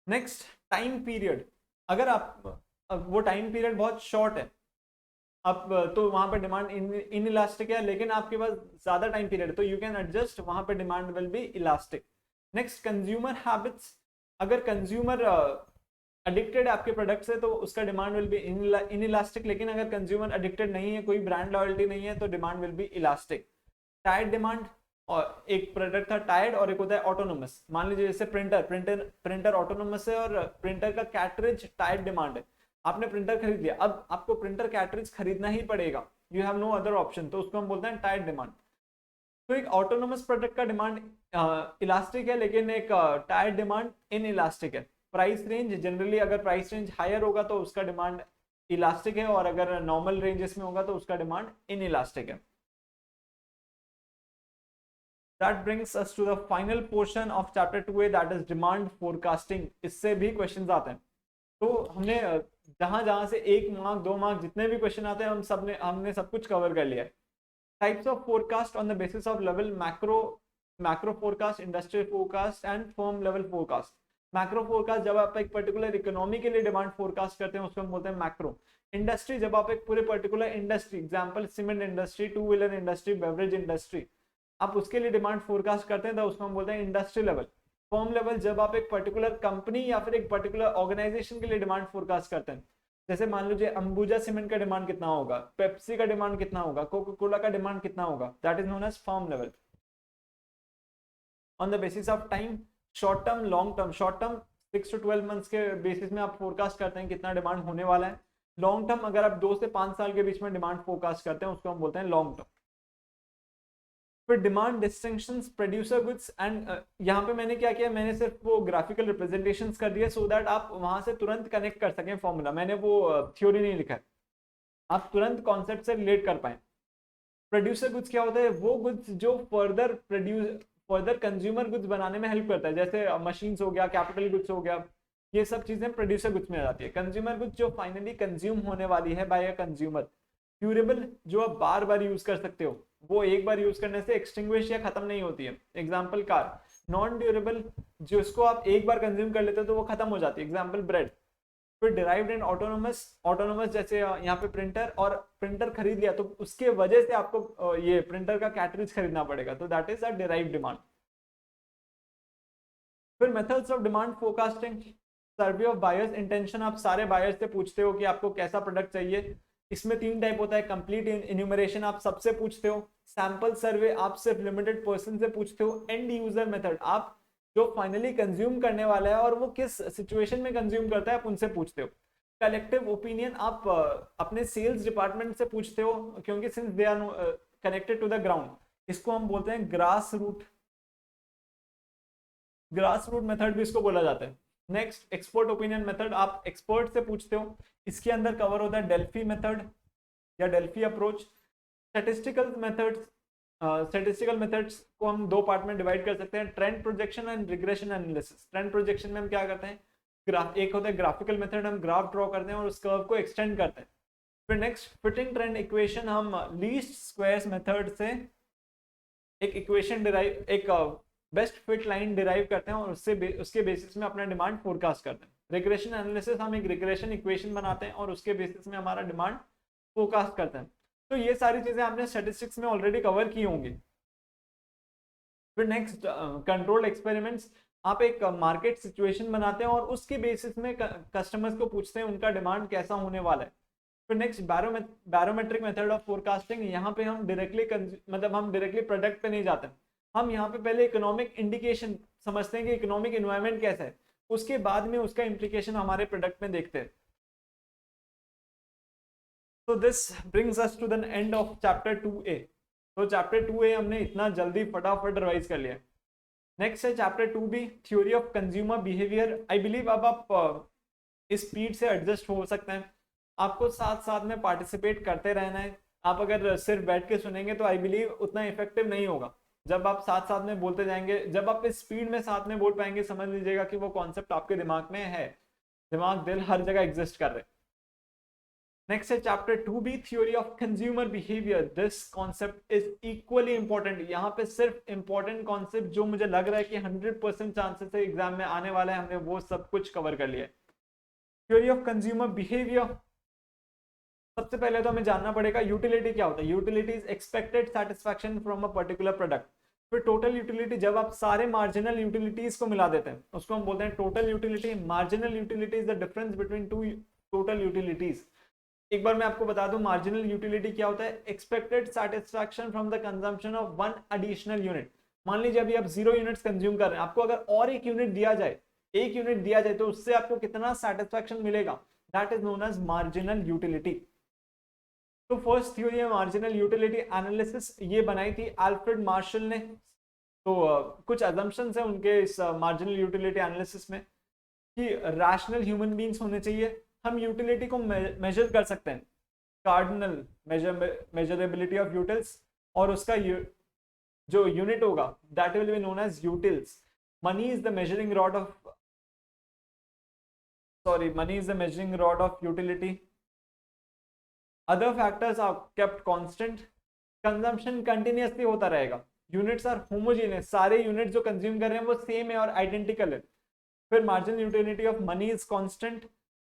Next, time period. अगर आप वो टाइम पीरियड बहुत शॉर्ट है, अब तो वहां पे डिमांड इन इलास्टिक है, लेकिन आपके पास ज्यादा टाइम पीरियड है तो यू कैन एडजस्ट, वहां पे demand will B elastic. Next, consumer habits. अगर कंज्यूमर एडिक्टेड है आपके प्रोडक्ट से तो उसका demand will be in elastic, लेकिन अगर कंज्यूमर एडिक्टेड नहीं है, कोई ब्रांड लॉयल्टी नहीं है, तो demand will B elastic. Tired demand, और एक प्रोडक्ट था टायर्ड और एक होता है ऑटोनोमस। मान लीजिए जैसे प्रिंटर ऑटोनोमस है और प्रिंटर का कैटरिज टायर्ड डिमांड है। आपने प्रिंटर खरीद लिया, अब आपको प्रिंटर कैटरिज खरीदना ही पड़ेगा, you have no other option, तो उसको हम बोलते हैं टायर्ड डिमांड। तो एक ऑटोनोमस प्रोडक्ट का डिमांड इलास्टिक है, लेकिन एक टायर्ड डिमांड इन इलास्टिक है। प्राइस रेंज, जनरली अगर प्राइस रेंज हायर होगा तो उसका डिमांड इलास्टिक है, और अगर नॉर्मल रेंजेस में होगा तो उसका डिमांड इन इलास्टिक है। That brings us to the final portion of chapter 2A, that is demand forecasting। इससे भी क्वेश्चंस आते हैं, तो हमने जहां जहां से 1 मार्क 2 मार्क जितने भी क्वेश्चन आते हैं हमने सब कुछ कवर कर लिया है। Types of forecast on the basis of level, macro forecast, industrial forecast and firm level forecast. Macro forecast जब आप एक पर्टिकुलर इकोनॉमी के लिए डिमांड फोरकास्ट करते हैं उसको हम बोलते हैं मैक्रो। इंडस्ट्री, जब आप एक पूरे particular industry, example cement industry, two wheeler industry, beverage industry, आप उसके लिए डिमांड फोरकास्ट करते हैं तो उसको हम बोलते हैं इंडस्ट्री लेवल। फर्म लेवल, जब आप एक पर्टिकुलर कंपनी या फिर एक पर्टिकुलर ऑर्गेनाइजेशन के लिए डिमांड फोरकास्ट करते हैं, जैसे मान लीजिए अंबुजा सीमेंट का डिमांड कितना होगा, पेप्सी का डिमांड कितना होगा, कोका कोला का डिमांड कितना होगा, that is known as firm level. On the basis of time, short term, long term. Short term 6 to 12 months के बेसिस में आप फोरकास्ट करते हैं कितना डिमांड होने वाला है। लॉन्ग टर्म, अगर आप 2 से 5 साल के बीच में डिमांड फोरकास्ट करते हैं उसको हम बोलते हैं लॉन्ग टर्म। फिर demand distinctions, producer goods and, यहाँ पे मैंने क्या किया, मैंने सिर्फ वो ग्राफिकल रिप्रेजेंटेशंस कर दिए सो दैट आप वहां से तुरंत कनेक्ट कर सकें फॉर्मूला, मैंने वो थ्योरी नहीं लिखा है, आप तुरंत कॉन्सेप्ट से रिलेट कर पाए। प्रोड्यूसर गुड्स क्या होता है, वो गुड्स जो फर्दर कंज्यूमर गुड्स बनाने में हेल्प करता है, जैसे मशीन्स हो गया, कैपिटल गुड्स हो गया, ये सब चीजें प्रोड्यूसर गुड्स में आ जाती है। कंज्यूमर गुड्स जो फाइनली कंज्यूम होने वाली है बाय अ कंज्यूमर। ड्यूरेबल, जो आप बार बार यूज कर सकते हो, वो एक बार यूज करने से एक्सटिंग्विश या खत्म नहीं होती है, एग्जाम्पल कार। नॉन ड्यूरेबल, जिसको आप एक बार कंज्यूम कर लेते हो तो वो खत्म हो जाती है, एग्जाम्पल ब्रेड। फिर डिराइव्ड एंड ऑटोनोमस, ऑटोनोमस जैसे यहाँ पे प्रिंटर, और प्रिंटर खरीद लिया तो उसके वजह से आपको ये प्रिंटर का कैटरिज खरीदना पड़ेगा, तो that is a derived demand. फिर methods of demand forecasting, survey of buyers intention, आप सारे बायर्स से पूछते हो कि आपको कैसा प्रोडक्ट चाहिए। इसमें 3 टाइप होता है, कंप्लीट इन्यूमरेशन आप सबसे पूछते हो, सैंपल सर्वे आप सिर्फ लिमिटेड पर्सन से पूछते हो, एंड यूजर मेथड आप जो फाइनली कंज्यूम करने वाला है और वो किस सिचुएशन में कंज्यूम करता है आप उनसे पूछते हो। कलेक्टिव ओपिनियन आप अपने सेल्स डिपार्टमेंट से पूछते हो, क्योंकि since they are connected to the ground, इसको हम बोलते हैं ग्रास रूट मेथड भी इसको बोला जाता है। नेक्स्ट, एक्सपर्ट ओपिनियन मेथड, आप एक्सपर्ट से पूछते हो, इसके अंदर कवर होता है डेल्फी मेथड या डेल्फी अप्रोच। स्टैटिस्टिकल मेथड्स को हम 2 पार्ट में डिवाइड कर सकते हैं, trend projection and regression analysis. Trend projection में हम क्या करते हैं, ग्राफ, एक होता है ग्राफिकल मेथड, हम ग्राफ ड्रॉ करते हैं और उस कर्व को एक्सटेंड करते हैं। फिर नेक्स्ट, फिटिंग ट्रेंड इक्वेशन, हम लीस्ट स्क्वायर्स मेथड से एक इक्वेशन डिराइव, एक बेस्ट फिट लाइन डिराइव करते हैं और उसके बेसिस में अपना डिमांड फोरकास्ट करते हैं। रिग्रेशन एनालिसिस, हम एक रिग्रेशन इक्वेशन बनाते हैं और उसके बेसिस में हमारा डिमांड फोरकास्ट करते हैं। तो ये सारी चीजें आपने स्टैटिस्टिक्स में ऑलरेडी कवर की होंगी। फिर नेक्स्ट, कंट्रोल एक्सपेरिमेंट्स, आप एक मार्केट सिचुएशन बनाते हैं और उसके बेसिस में कस्टमर्स को पूछते हैं उनका डिमांड कैसा होने वाला है। फिर next, barometric method of forecasting, यहाँ पे हम डायरेक्टली प्रोडक्ट पे नहीं जाते, हम यहाँ पे पहले इकोनॉमिक इंडिकेशन समझते हैं कि इकोनॉमिक एनवायरनमेंट कैसा है, उसके बाद में उसका इम्प्लीकेशन हमारे प्रोडक्ट में देखते हैं। So this brings us to the end of chapter 2A. तो चैप्टर 2A हमने इतना जल्दी फटाफट रिवाइज कर लिया. नेक्स्ट है chapter 2B, theory of consumer behaviour. I believe अब आप इस स्पीड से एडजस्ट हो सकते हैं. आपको साथ साथ में पार्टिसिपेट करते रहना है. आप अगर सिर्फ बैठ के सुनेंगे तो आई बिलीव उतना इफेक्टिव नहीं होगा. जब आप साथ साथ में बोलते जाएंगे, जब आप इस स्पीड में साथ में बोल पाएंगे, समझ लीजिएगा कि वो कॉन्सेप्ट आपके दिमाग में है. दिमाग दिल हर जगह एग्जिस्ट कर रहे. नेक्स्ट है chapter 2B, theory of consumer behaviour. This concept is equally important. यहाँ पे सिर्फ इंपॉर्टेंट कॉन्सेप्ट जो मुझे लग रहा है कि 100% चांसेस है एग्जाम में आने वाला है, हमने वो सब कुछ कवर कर लिया है. Theory of consumer behaviour. सबसे पहले तो हमें जानना पड़ेगा यूटिलिटी क्या होता है. Utility is expected satisfaction from a particular product. फिर टोटल यूटिलिटी, जब आप सारे मार्जिनल यूटिलिटीज को मिला देते हैं उसको हम बोलते हैं total utility. Marginal utility is the difference between two total utilities. एक बार मैं आपको बता दूं मार्जिनल यूटिलिटी क्या होता है. Expected satisfaction from the consumption of one additional unit. मान लीजिए अभी आप 0 यूनिट्स कंज्यूम कर रहे हैं, आपको अगर और एक यूनिट दिया जाए तो उससे आपको कितना सेटिस्फैक्शन मिलेगा, that is known as marginal utility. तो फर्स्ट थ्योरी है मार्जिनल यूटिलिटी एनालिसिस. ये बनाई थी अल्फ्रेड मार्शल ने. तो कुछ अजम्पशंस है उनके इस मार्जिनल यूटिलिटी एनालिसिस में कि रैशनल ह्यूमन बीइंग्स होने चाहिए. हम यूटिलिटी को मेजर कर सकते हैं, कार्डिनल मेजरेबिलिटी ऑफ यूटिल्स, और उसका जो यूनिट होगा that will be known as utils. Money is the measuring rod of utility. Other factors are kept constant. Consumption continuously होता रहेगा. Units are homogeneous. सारे यूनिट जो कंज्यूम कर रहे हैं वो सेम है और आइडेंटिकल है. फिर marginal utility of money is constant.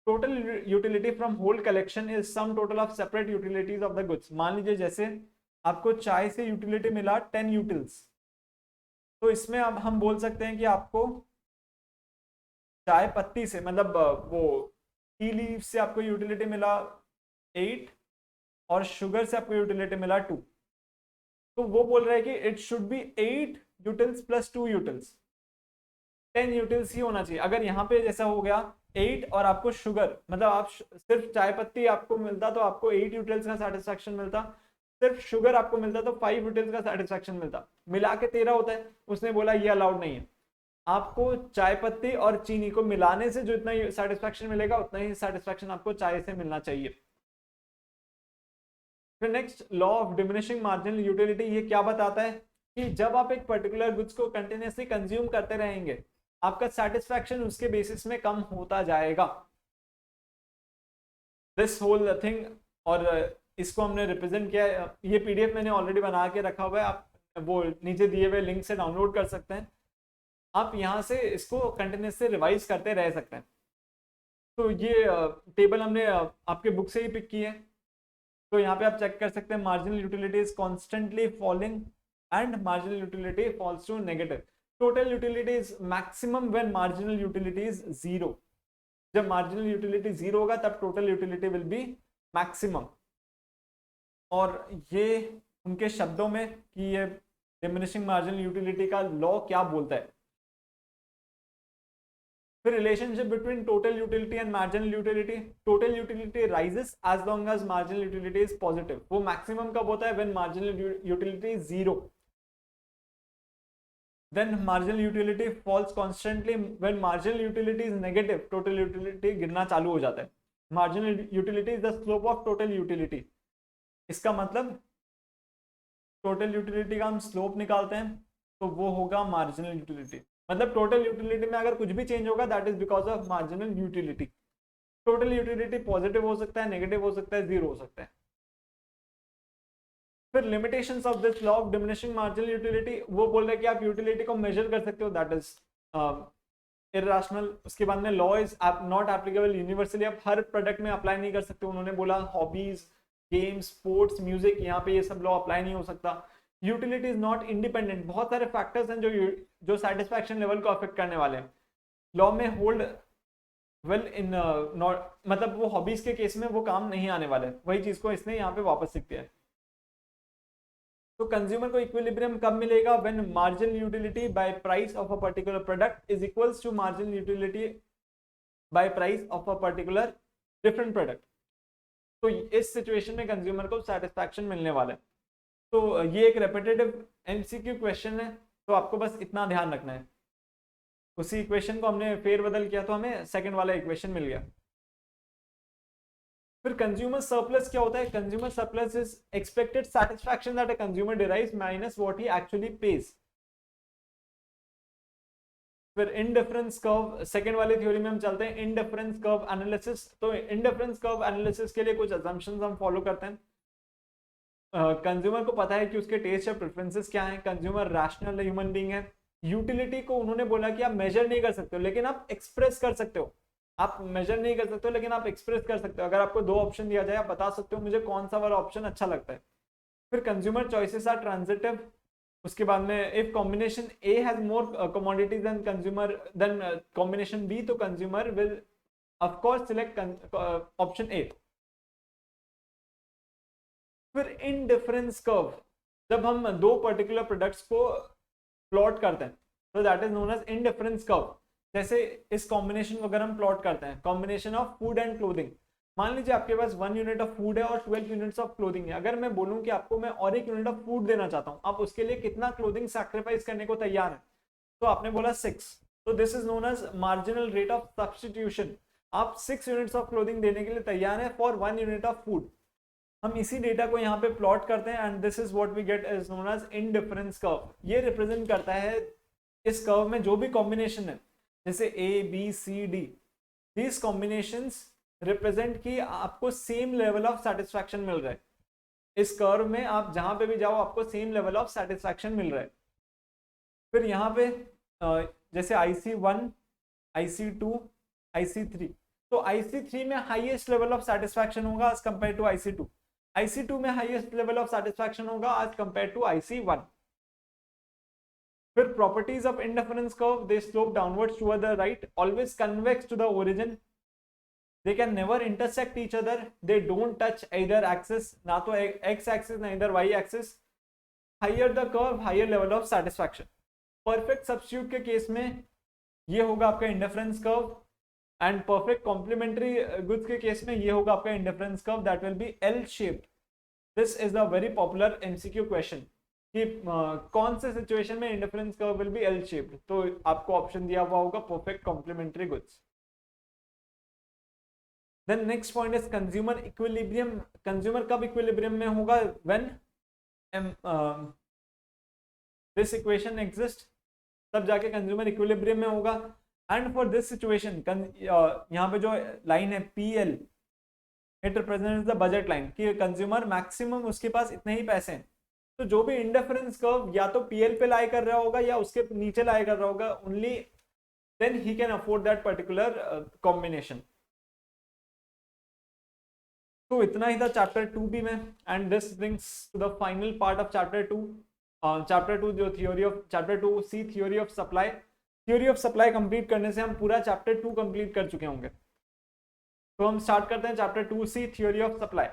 Total utility from whole collection is sum total of separate utilities of the goods. मान लीजिए जैसे आपको चाय से यूटिलिटी मिला 10 यूटिल्स, तो इसमें अब हम बोल सकते हैं कि आपको चाय पत्ती से, मतलब वो टी लीव से आपको यूटिलिटी मिला 8 और शुगर से आपको यूटिलिटी मिला 2. तो वो बोल रहा है कि it should be 8 utils plus 2 utils. 10 utils ही होना चाहिए. अगर यहाँ पे जैसा हो गया 8 और आपको शुगर, मतलब आप सिर्फ चाय पत्ती आपको मिलता तो आपको 8 यूटिल्स का सेटिस्फैक्शन मिलता. सिर्फ शुगर आपको मिलता तो 5 यूटिल्स का सेटिस्फैक्शन मिलता. मिला के 13 होता है. उसने बोला ये अलाउड नहीं है. आपको चाय पत्ती और चीनी को मिलाने से जो इतना सेटिस्फैक्शन मिलेगा उतना ही सेटिस्फैक्शन आपको चाय से मिलना चाहिए. फिर next law of diminishing marginal utility. ये क्या बताता है कि जब आप एक पर्टिकुलर गुड्स को कंटिन्यूअसली कंज्यूम करते रहेंगे आपका सेटिस्फैक्शन उसके बेसिस में कम होता जाएगा. दिस होल थिंग, और इसको हमने रिप्रेजेंट किया. ये पीडीएफ मैंने ऑलरेडी बना के रखा हुआ है, आप वो नीचे दिए हुए लिंक से डाउनलोड कर सकते हैं. आप यहाँ से इसको कंटिन्यूअसली रिवाइज करते रह सकते हैं. तो ये टेबल हमने आपके बुक से ही पिक की है. तो यहाँ पे आप चेक कर सकते हैं marginal utility is constantly falling and marginal utility falls to negative. Total utility is maximum when marginal utility is 0. जब मार्जिनल यूटिलिटी 0 होगा तब total utility will be maximum. और ये उनके शब्दों में कि ये डिमिनिशिंग मार्जिनल यूटिलिटी का लॉ क्या बोलता है. फिर relationship between total utility and marginal utility. Total utility rises as long as marginal utility is positive. वो मैक्सिमम कब होता है when marginal utility is 0. Then marginal utility falls constantly when marginal utility is negative. Total utility गिरना चालू हो जाता है. Marginal utility is the slope of total utility. इसका मतलब total utility का हम slope निकालते हैं तो वो होगा marginal utility. मतलब total utility में अगर कुछ भी change होगा that is because of marginal utility. Total utility positive हो सकता है, negative हो सकता है, 0 हो सकता है. फिर limitations of this law of diminishing marginal utility. वो बोल रहे हैं कि आप यूटिलिटी को मेजर कर सकते हो, दैट इज इररेशनल. उसके बाद में law is not applicable universally. आप हर प्रोडक्ट में अप्लाई नहीं कर सकते. उन्होंने बोला हॉबीज, गेम्स, स्पोर्ट्स, म्यूजिक, यहाँ पे ये सब लॉ अप्लाई नहीं हो सकता. Utility is not independent. बहुत सारे फैक्टर्स हैं जो सेटिस्फैक्शन लेवल को अफेक्ट करने वाले हैं. लॉ में होल्ड वेल इन नॉट, मतलब वो हॉबीज के केस में वो काम नहीं आने वाले. वही चीज को इसने यहाँ पे वापस सीख दिया है. तो कंज्यूमर को इक्विलिब्रियम कब मिलेगा? When marginal utility by price of a particular product is equals to marginal utility by price of a particular different product. तो इस सिचुएशन में कंज्यूमर को सेटिस्फैक्शन मिलने वाला है। तो ये एक रेपिटेटिव एमसीक्यू क्वेश्चन है, तो आपको बस इतना ध्यान रखना है। उसी इक्वेशन को हमने फेरबदल किया तो हमें सेकंड वाला इक्वेशन मिल गया। फिर कंज्यूमर सरप्लस क्या होता है? Consumer surplus is expected satisfaction that a consumer derives minus what he actually page. फिर इनडिफरेंस कर्व, सेकंड वाली थ्योरी में हम चलते हैं, इनडिफरेंस कर्व एनालिसिस। तो इनडिफरेंस कर्व एनालिसिस के लिए कुछ असम्पशंस हम फॉलो करते हैं। कंज्यूमर को पता है कि उसके टेस्ट या प्रेफरेंसेस क्या हैं, कंज्यूमर रैशनल ह्यूमन बीइंग है। यूटिलिटी को उन्होंने बोला कि आप मेजर नहीं कर सकते हो लेकिन आप एक्सप्रेस कर सकते हो। आप मेजर नहीं कर सकते हो लेकिन आप एक्सप्रेस कर सकते हो। अगर आपको दो ऑप्शन दिया जाए, आप बता सकते हो मुझे कौन सा वाला ऑप्शन अच्छा लगता है। फिर कंज्यूमर चॉइसेस आर ट्रांजिटिव। उसके बाद में if combination A has more commodities then consumer then combination B, तो consumer will of course select option A. फिर इनडिफरेंस कर्व, जब हम दो पर्टिकुलर प्रोडक्ट्स को प्लॉट करते हैं तो that is known as indifference curve. जैसे इस कॉम्बिनेशन को अगर हम प्लॉट करते हैं, combination of food and clothing, मान लीजिए आपके पास 1 यूनिट ऑफ फूड है और 12 यूनिट्स ऑफ क्लोथिंग है। अगर मैं बोलूं कि आपको मैं और 1 यूनिट ऑफ फूड देना चाहता हूं, आप उसके लिए कितना क्लोथिंग सैक्रिफाइस करने को तैयार है? तो आपने बोला 6, तो this is known as marginal rate of substitution. आप 6 यूनिट्स ऑफ क्लोथिंग देने के लिए तैयार है फॉर 1 यूनिट ऑफ फूड। हम इसी डेटा को यहाँ पे प्लॉट करते हैं and this is what we get is known as indifference curve. ये रिप्रेजेंट करता है इस कर्व में जो भी कॉम्बिनेशन है, जैसे A B C D, these combinations represent कि आपको सेम लेवल ऑफ सेटिस्फैक्शन मिल रहा है। इस कर्व में आप जहां पे भी जाओ आपको सेम लेवल ऑफ सेटिस्फैक्शन मिल रहा है। फिर यहाँ पे जैसे IC1, IC2, IC3, तो IC3 में हाईएस्ट लेवल ऑफ सेटिस्फैक्शन होगा as compare to IC2। IC2 में हाईएस्ट लेवल ऑफ सेटिस्फैक्शन होगा एज कंपेयर टू IC1। फिर properties of indifference curve, they slope downwards toward the right, always convex to the origin, they can never intersect each other, they don't touch either axis, ना तो x axis ना इधर y axis। higher the curve, higher level of satisfaction। perfect substitute के केस में ये होगा आपका indifference curve, and perfect complementary goods के केस में ये होगा आपका indifference curve that will be L shaped. This is the very popular MCQ question कि कौन से सिचुएशन में indifference curve will be L shaped, तो आपको ऑप्शन दिया हुआ होगा perfect complementary goods. Then next point is consumer equilibrium। consumer कब equilibrium में होगा? when this equation exists, तब जाके consumer equilibrium में होगा। and for this situation यहाँ पे जो लाइन है PL, it represents the budget line कि consumer maximum उसके पास इतने ही पैसे हैं। तो जो भी इंडिफरेंस कर्व या तो PL पे लाई कर रहा होगा या उसके नीचे लाई कर रहा होगा, only then he can afford that particular combination। तो इतना ही था चैप्टर 2B में, and this brings to the final part of chapter 2। Chapter 2 जो theory of chapter 2C theory of supply, theory of supply complete करने से हम पूरा चैप्टर 2 कंप्लीट कर चुके होंगे। तो हम स्टार्ट करते हैं chapter 2C theory of supply.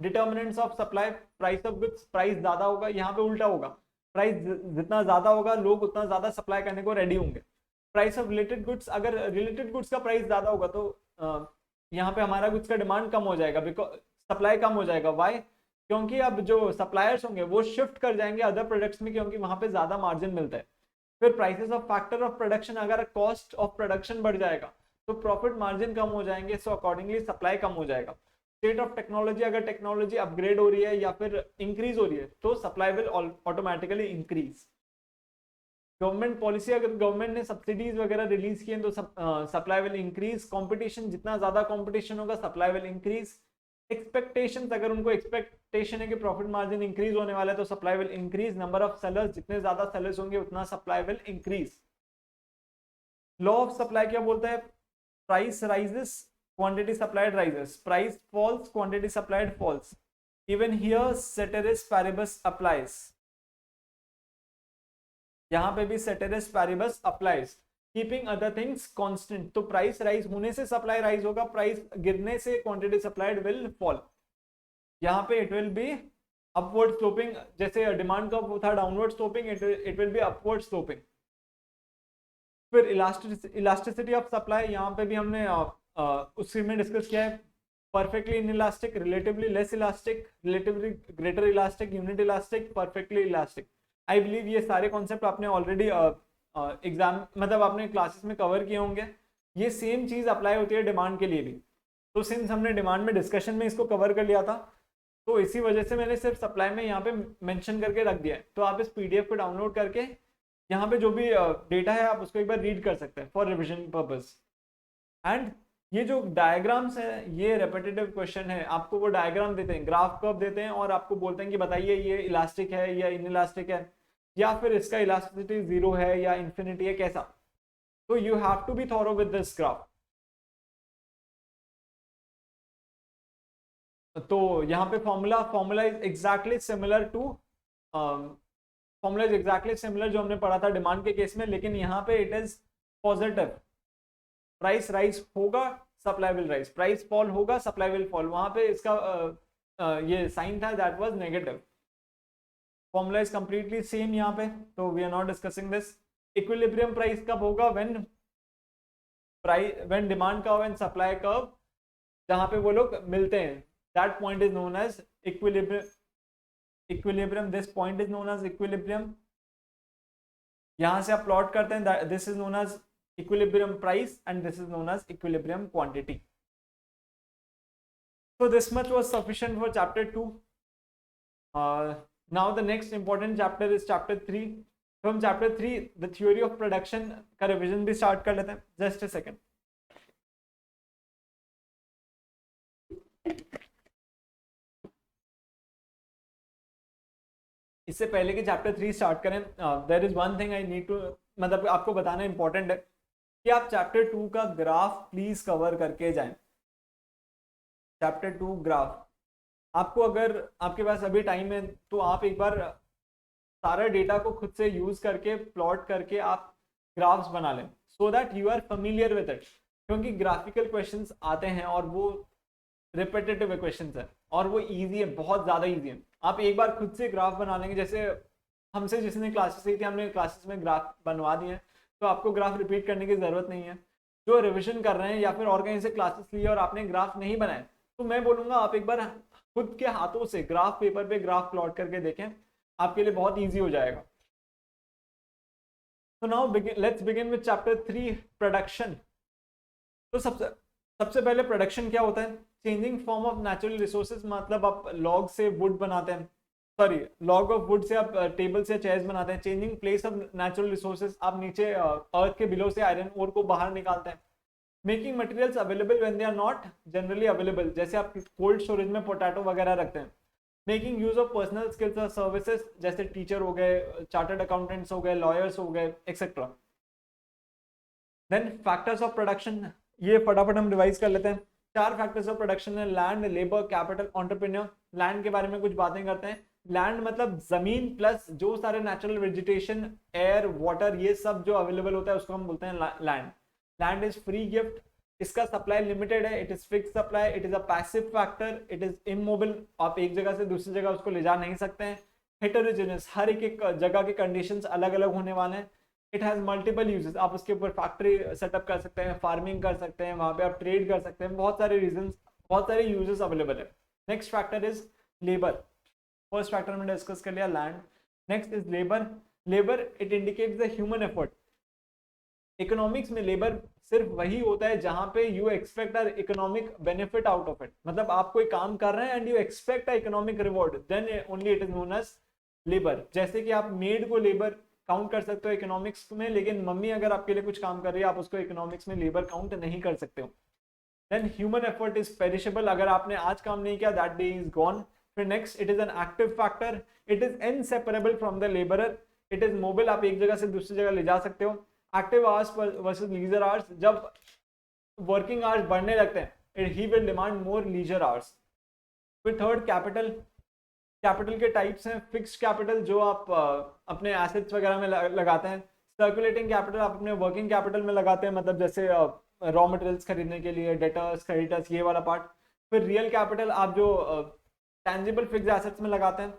Determinants of supply, price of goods, price ज्यादा होगा, यहाँ पे उल्टा होगा, प्राइस जितना ज्यादा होगा लोग उतना ज्यादा सप्लाई करने को रेडी होंगे। प्राइस ऑफ रिलेटेड गुड्स, अगर रिलेटेड गुड्स का प्राइस ज्यादा होगा तो यहाँ पे हमारा गुड्स का डिमांड कम हो जाएगा, बिकॉज सप्लाई कम हो जाएगा। वाई? क्योंकि अब जो सप्लायर्स होंगे वो शिफ्ट कर जाएंगे अदर प्रोडक्ट्स में, क्योंकि वहां पे ज्यादा मार्जिन मिलता है। फिर prices of factor of production, अगर कॉस्ट ऑफ प्रोडक्शन बढ़ जाएगा तो प्रॉफिट मार्जिन कम हो जाएंगे, सो अकॉर्डिंगली सप्लाई कम हो जाएगा। स्टेट ऑफ टेक्नोलॉजी, अगर टेक्नोलॉजी अपग्रेड हो रही है या फिर इंक्रीज हो रही है तो supply will automatically increase. Government policy, अगर गवर्नमेंट ने सब्सिडीज वगैरह रिलीज किए तो सप्लाई विल इंक्रीज। कंपटीशन, जितना ज्यादा कंपटीशन होगा सप्लाई विल इंक्रीज। एक्सपेक्टेशंस, अगर उनको एक्सपेक्टेशन है कि प्रॉफिट मार्जिन इंक्रीज होने वाला है तो supply will increase. Number of sellers, जितने ज्यादा सेलर्स होंगे उतना supply will increase. Law of supply क्या बोलता है? Price rises, quantity supplied rises, price falls, quantity supplied falls. Even here ceteris paribus applies, यहाँ पे भी ceteris paribus applies, keeping other things constant. तो प्राइस राइज होने से सप्लाई राइज होगा, प्राइस गिरने से क्वांटिटी सप्लाइड विल फॉल। यहाँ पे it will be upward sloping, जैसे डिमांड का था downward sloping, it will be upward sloping. फिर इलास्टिसिटी ऑफ सप्लाई, यहाँ पे भी हमने उसी में डिस्कस किया है। perfectly inelastic, relatively less elastic, relatively greater elastic, unit elastic, perfectly elastic. I believe ये सारे कॉन्सेप्ट आपने ऑलरेडी एग्जाम मतलब आपने क्लासेस में कवर किए होंगे. ये सेम चीज अप्लाई होती है डिमांड के लिए भी. तो सिंस हमने डिमांड में डिस्कशन में इसको कवर कर लिया था, तो इसी वजह से मैंने सिर्फ सप्लाई में यहाँ पे मेंशन करके रख दिया है. तो आप इस पीडीएफ को डाउनलोड करके यहाँ पे जो भी डेटा है आप उसको एक बार रीड कर सकते हैं फॉर रिविजन पर्पस. एंड ये जो डायग्राम्स है ये रेपिटेटिव क्वेश्चन है. आपको वो डायग्राम देते हैं, ग्राफ कर्व देते हैं और आपको बोलते हैं कि बताइए ये इलास्टिक है या इनइलास्टिक है या फिर इसका इलास्टिसिटी 0 है या इन्फिनिटी है, कैसा. तो you have to be thorough with this graph. तो यहाँ पे formula is exactly similar to formula is exactly similar जो हमने पढ़ा था डिमांड के केस में, लेकिन यहाँ पे it is positive. Price rise होगा supply will rise, price fall होगा सप्लाई विल फॉल. वहां पे इसका ये साइन था that was negative. Formula is completely same यहाँ पे, तो we are not discussing this. Equilibrium price कब होगा, when demand curve and supply curve जहां पे वो लोग मिलते हैं, that point is known as equilibrium. This point is known as equilibrium. यहां से आप प्लॉट करते हैं, this is known as equilibrium price and this is known as equilibrium quantity. So this much was sufficient for chapter 2. Now the next important chapter is chapter 3. From chapter 3 the theory of production का revision भी start कर लेते हैं. Just a second. इससे पहले कि चैप्टर 3 स्टार्ट करें, there is one thing I need to मतलब आपको बताना इंपॉर्टेंट है कि आप चैप्टर 2 का ग्राफ प्लीज कवर करके जाएं. चैप्टर 2 ग्राफ आपको, अगर आपके पास अभी टाइम है तो आप एक बार सारा डेटा को खुद से यूज करके प्लॉट करके आप ग्राफ्स बना लें so that you are familiar with it. क्योंकि ग्राफिकल क्वेश्चंस आते हैं और वो रिपीटेटिव क्वेश्चंस है और वो इजी है, बहुत ज़्यादा इजी है. आप एक बार खुद से ग्राफ बना लेंगे, जैसे हमसे जिसने क्लासेस ली थी हमने क्लासेस में ग्राफ बनवा दिए हैं, तो आपको ग्राफ रिपीट करने की ज़रूरत नहीं है. जो रिविजन कर रहे हैं या फिर और कहीं से क्लासेस लिए और आपने ग्राफ नहीं बनाए, तो मैं बोलूँगा आप एक बार खुद के हाथों से ग्राफ पेपर पे ग्राफ प्लॉट करके देखें, आपके लिए बहुत ईजी हो जाएगा. तो now let's begin with chapter 3 production. तो सबसे पहले प्रोडक्शन क्या होता है. Changing form of natural resources, मतलब आप लॉग से वुड बनाते हैं, sorry log of would say आप टेबल से चेयर्स बनाते हैं. Changing place of natural resources, आप नीचे अर्थ के बिलो से आयरन ओर को बाहर निकालते हैं. Making materials available when they are not generally available, जैसे आप कोल्ड स्टोरेज में पोटैटो वगैरह रखते हैं. Making use of personal skills और सर्विसेज, जैसे टीचर हो गए, चार्टर्ड अकाउंटेंट्स हो गए, लॉयर्स हो गए, etcetera. Then factors of production, ये फटाफट हम रिवाइज कर लेते हैं. 4 फैक्टर्स ऑफ प्रोडक्शन है. Land, labour, capital, entrepreneur. Land के बारे में कुछ बातें करते हैं. लैंड मतलब जमीन प्लस जो सारे नेचुरल वेजिटेशन, एयर, वाटर, ये सब जो अवेलेबल होता है उसको हम बोलते हैं land. Land is free gift. इसका सप्लाई लिमिटेड है. It is fix supply. It is a passive factor. It is immobile. आप एक जगह से दूसरी जगह उसको ले जा नहीं सकते हैं. हेटेरोजेनस, हर एक जगह के कंडीशंस अलग अलग होने वाले हैं. इट हैज मल्टीपल यूजेस, आप उसके ऊपर फैक्ट्री सेटअप कर सकते हैं, फार्मिंग कर सकते हैं, वहां पे आप ट्रेड कर सकते हैं. बहुत सारे रीजंस, बहुत सारे यूजेस अवेलेबल है. Next factor is labour. First factor हमने डिस्कस कर लिया land. Next is labour. Labour it indicates the human effort. Economics में लेबर सिर्फ वही होता है जहां पे you expect a economic benefit out of it, मतलब आप कोई काम कर रहे हैं and you expect a economic reward, then only it is known as labour. जैसे कि आप मेड को लेबर काउंट कर सकते हो इकोनॉमिक्स में, लेकिन मम्मी अगर आपके लिए कुछ काम कर रही है आप उसको इकोनॉमिक्स में लेबर काउंट नहीं कर सकते हो. Then human effort is perishable, अगर आपने आज काम नहीं किया दैट डे इज गॉन. फिर next it is an active factor. It is inseparable from the labourer. It is mobile, आप एक जगह से दूसरी जगह ले जा सकते हो. Active hours versus leisure hours, जब वर्किंग आवर्स बढ़ने लगते हैं he will demand more leisure hours. फिर थर्ड कैपिटल. कैपिटल के टाइप्स हैं. फिक्स्ड कैपिटल जो आप अपने एसेट्स वगैरह में लगाते हैं. सर्कुलेटिंग कैपिटल आप अपने वर्किंग कैपिटल में लगाते हैं, मतलब जैसे रॉ मटेरियल्स खरीदने के लिए, डेटर्स, क्रेडिटर्स, ये वाला पार्ट. फिर रियल कैपिटल आप जो टेंजिबल फिक्स्ड एसेट्स में लगाते हैं,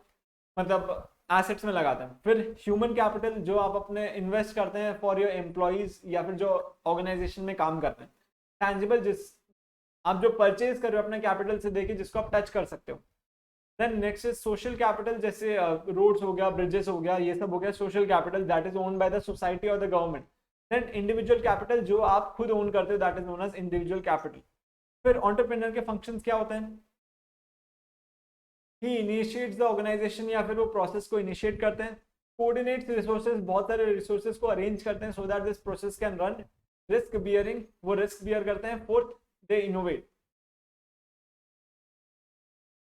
मतलब एसेट्स में लगाते हैं. फिर ह्यूमन कैपिटल जो आप अपने इन्वेस्ट करते हैं फॉर योर एम्प्लॉइज या फिर जो ऑर्गेनाइजेशन में काम करते हैं. टेंजिबल आप जो परचेज कर रहे हो अपने कैपिटल से देखिए जिसको आप टच कर सकते हो। Then next is social capital, जैसे रोड्स हो गया, ब्रिजेस हो गया, ये सब हो गया social capital, that is owned by the society और the government. Then individual capital, जो आप खुद ओन करते हो, that is known as individual capital. फिर एंटरप्रेन्योर के फंक्शंस क्या होते हैं? ही इनिशिएट्स द ऑर्गेनाइजेशन, या फिर वो प्रोसेस को इनिशिएट करते हैं। कोऑर्डिनेट्स रिसोर्सेज, बहुत सारे रिसोर्सेज को अरेंज करते हैं so that this process can run. Risk bearing, वो रिस्क बियर करते हैं। Fourth, they innovate.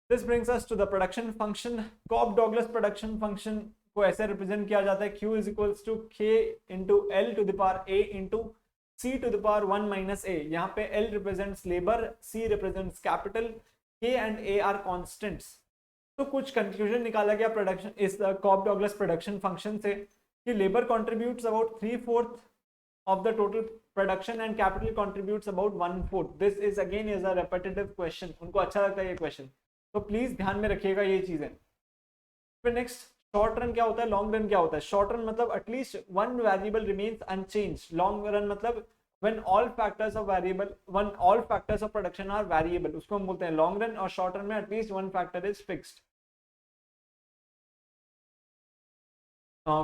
This brings us to the production function. Cobb Douglas production function को ऐसे रिप्रेजेंट किया जाता है, Q is equals to K into L to the power A into C to the power 1 minus A। यहाँ पे L represents labour, C represents capital, K and A are constants. तो कुछ कंक्लूजन निकाला गया प्रोडक्शन इस कॉप डॉगलस प्रोडक्शन फंक्शन से कि labour contributes about 3/4 of the total production and capital contributes about 1/4. This is again is a repetitive question, उनको अच्छा लगता है ये क्वेश्चन, तो प्लीज ध्यान में रखिएगा ये चीजें। फिर नेक्स्ट, शॉर्ट रन क्या होता है, लॉन्ग रन क्या होता है? शॉर्ट रन मतलब at least one variable remains unchange. Long run मतलब when all factors of variable, when all factors of production are variable, उसको हम बोलते हैं लॉन्ग रन। और शॉर्ट रन में at least one factor is fixed.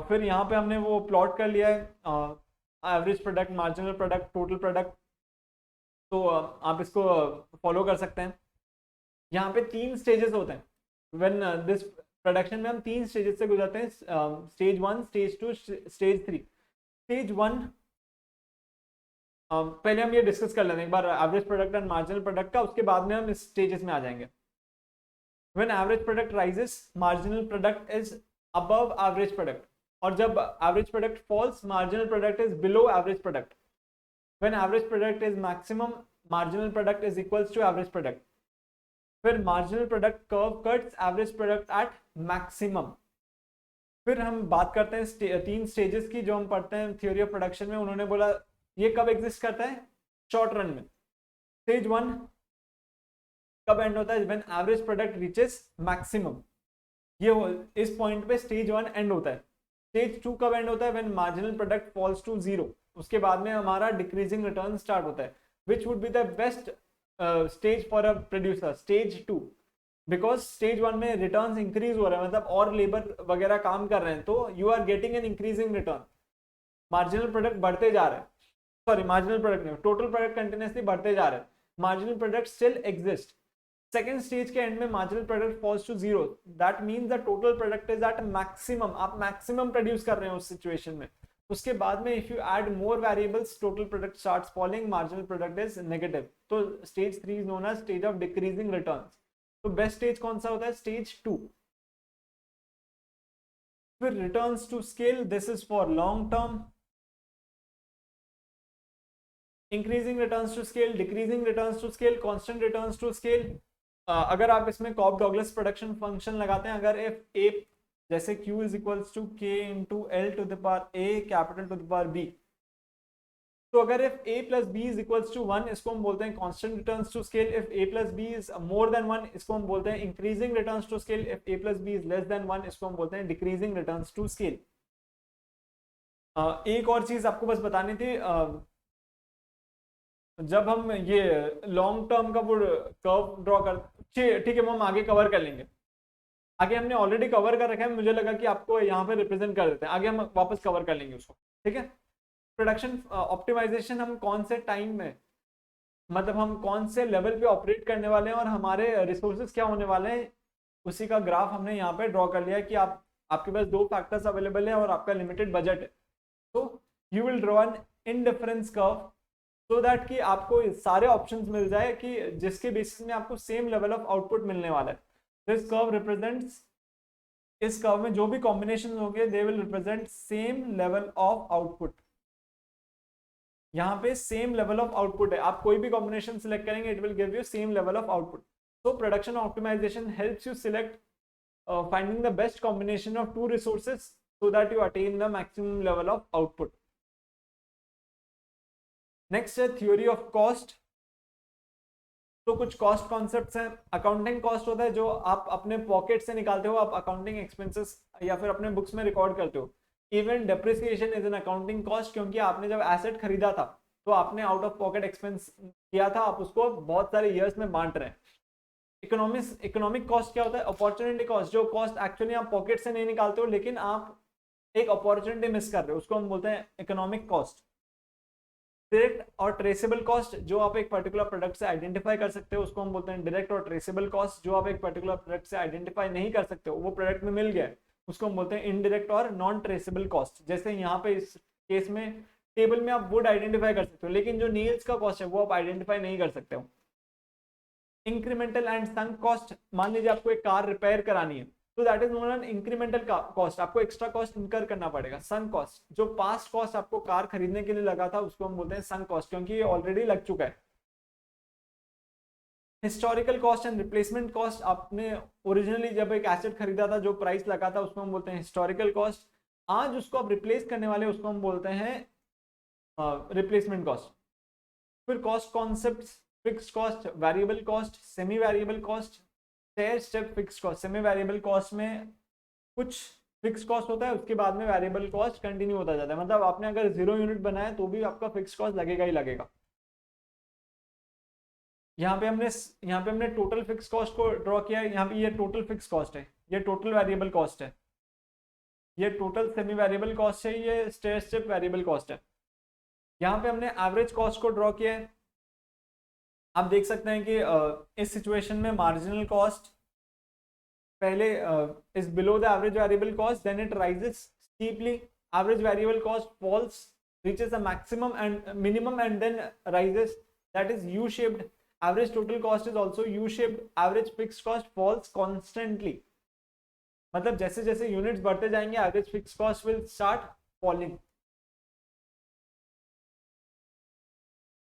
फिर यहाँ पे हमने वो प्लॉट कर लिया है, average product, marginal product, total product. तो आप इसको फॉलो कर सकते हैं। यहाँ पे 3 स्टेजेस होते हैं व्हेन दिस प्रोडक्शन में, हम 3 स्टेजेस से गुजरते हैं, स्टेज 1, स्टेज 2, स्टेज 3। स्टेज 1 पहले हम ये डिस्कस कर लेते हैं एक बार average product and marginal product का, उसके बाद में हम इस स्टेजेस में आ जाएंगे। When average product rises, marginal product is above average product, और जब average product falls, marginal product is below average product. When average product is maximum, marginal product is equals to average product. फिर marginal product curve cuts average product at maximum. फिर हम बात करते हैं 3 स्टेजेस की जो हम पढ़ते हैं थ्योरी ऑफ प्रोडक्शन में। उन्होंने बोला ये कब एग्जिस्ट करता है? शॉर्ट रन में। स्टेज 1 कब एंड होता है? When average product reaches maximum, ये इस पॉइंट पे स्टेज 1 एंड होता है। स्टेज 2 कब एंड होता है? When marginal product falls to 0, उसके बाद में हमारा डिक्रीजिंग रिटर्न स्टार्ट होता है। Which would be the best stage for a producer? Stage 2, because stage 1 में रिटर्न्स इंक्रीज हो रहा है, मतलब और लेबर वगैरह काम कर रहे हैं, तो you are getting an increasing return. Marginal product बढ़ते जा रहे हैं, सॉरी मार्जिनल प्रोडक्ट नहीं, टोटल प्रोडक्ट कंटिन्यूसली बढ़ते जा रहे हैं, marginal product still exist. Second stage के एंड में marginal product falls to 0, that means the total product is at maximum, आप मैक्सिमम प्रोड्यूस कर रहे हैं उस सिचुएशन में। उसके बाद में if you add more variables, total product starts falling, marginal product is negative. तो stage 3 is known as stage of decreasing returns. तो बेस्ट स्टेज कौन सा होता है? स्टेज 2। फिर returns to scale, this is for long term. Increasing returns to scale, decreasing returns to scale, constant returns to scale. अगर आप इसमें कॉप डॉगलस प्रोडक्शन फंक्शन लगाते हैं, अगर इफ ए जैसे Q is equals to K into L to the power A capital to the power B, तो अगर if A plus B is equals to 1, इसको हम बोलते हैं constant returns to scale. If A plus B is more than 1, इसको हम बोलते हैं increasing returns to scale. If A plus B is less than 1, इसको हम बोलते हैं डिक्रीजिंग रिटर्न्स टू स्केल। एक और चीज आपको बस बतानी थी, जब हम ये लॉन्ग टर्म का वो कर्व ड्रॉ कर, ठीक है वो हम आगे कवर कर लेंगे। आगे हमने ऑलरेडी कवर कर रखा है, मुझे लगा कि आपको यहाँ पे रिप्रेजेंट कर देते हैं, आगे हम वापस कवर कर लेंगे उसको, ठीक है। प्रोडक्शन ऑप्टिमाइजेशन हम कौन से टाइम में, मतलब हम कौन से लेवल पे ऑपरेट करने वाले हैं और हमारे रिसोर्सेज क्या होने वाले हैं, उसी का ग्राफ हमने यहाँ पे ड्रॉ कर लिया कि आपके पास 2 फैक्टर्स अवेलेबल है और आपका लिमिटेड बजट है। तो you will draw an indifference curve so that कि आपको सारे ऑप्शंस मिल जाए कि जिसके बेसिस में आपको सेम लेवल ऑफ आउटपुट मिलने वाला है। दिस कर्व रिप्रेजेंट्स, इस कर्व में जो भी कॉम्बिनेशन होंगे they will represent same level of output. यहाँ पे सेम लेवल ऑफ आउटपुट है, आप कोई भी कॉम्बिनेशन सिलेक्ट करेंगे it will give you same level of output. So production optimization helps you select finding the best combination of 2 resources so that you attain the maximum level of output. Next है theory of cost. तो कुछ कॉस्ट कॉन्सेप्ट्स हैं। अकाउंटिंग कॉस्ट होता है जो आप अपने पॉकेट से निकालते हो, आप अकाउंटिंग एक्सपेंसेस या फिर अपने बुक्स में रिकॉर्ड करते हो। Even depreciation is an accounting cost, क्योंकि आपने जब एसेट खरीदा था तो आपने आउट ऑफ पॉकेट एक्सपेंस किया था, आप उसको बहुत सारे ईयर्स में बांट रहे हैं। इकोनॉमिक कॉस्ट क्या होता है? अपॉर्चुनिटी कॉस्ट, जो कॉस्ट एक्चुअली आप पॉकेट से नहीं निकालते हो लेकिन आप एक अपॉर्चुनिटी मिस कर रहे हो, उसको हम बोलते हैं इकोनॉमिक कॉस्ट। डायरेक्ट और ट्रेसेबल कॉस्ट, जो आप एक पर्टिकुलर प्रोडक्ट से आइडेंटिफाई कर सकते हो, उसको हम बोलते हैं डायरेक्ट और ट्रेसेबल कॉस्ट। जो आप एक पर्टिकुलर प्रोडक्ट से आइडेंटिफाई नहीं कर सकते हो, वो प्रोडक्ट में मिल गया, उसको हम बोलते हैं इनडायरेक्ट और नॉन ट्रेसेबल कॉस्ट। जैसे यहाँ पे इस केस में टेबल में आप वुड आइडेंटिफाई कर सकते हो, लेकिन जो नील्स का कॉस्ट है वो आप आइडेंटिफाई नहीं कर सकते हो। इंक्रीमेंटल एंड संक कॉस्ट, मान लीजिए आपको एक कार रिपेयर करानी है, तो that is known an incremental cost, आपको एक्स्ट्रा कॉस्ट इनकर करना पड़ेगा। संक कॉस्ट, जो पास्ट कॉस्ट आपको कार खरीदने के लिए लगा था, उसको हम बोलते हैं संक कॉस्ट, क्योंकि ये ऑलरेडी लग चुका है। Historical cost and replacement cost, आपने ओरिजिनली जब एक एसेट खरीदा था, जो प्राइस लगा था, उसको हम बोलते हैं हिस्टोरिकल कॉस्ट। आज उसको आप रिप्लेस करने वाले, उसको हम बोलते हैं रिप्लेसमेंट कॉस्ट। फिर cost concept, fix cost, variable cost, semi variable cost, stair step fix cost. Semi variable cost में कुछ फिक्स कॉस्ट होता है, उसके बाद में वेरिएबल कॉस्ट कंटिन्यू होता जाता है। मतलब आपने अगर 0 यूनिट बनाया तो भी आपका फिक्स कॉस्ट लगेगा ही लगेगा। यहाँ पे हमने टोटल फिक्स कॉस्ट को ड्रॉ किया है। यहाँ पे ये टोटल फिक्स कॉस्ट है, ये टोटल वेरिएबल कॉस्ट है, ये टोटल सेमी वेरिएबल कॉस्ट है, ये स्टेयर स्टेप वेरिएबल कॉस्ट है। यहाँ पे हमने एवरेज कॉस्ट को ड्रॉ किया है। आप देख सकते हैं कि इस सिचुएशन में मार्जिनल कॉस्ट पहले is below the average variable cost, then it rises steeply, average variable cost falls, reaches a maximum and minimum and then rises, that is U shaped. Average total cost is also U shaped. Average fixed cost falls constantly. मतलब जैसे जैसे यूनिट्स बढ़ते जाएंगे, average fix cost will start falling.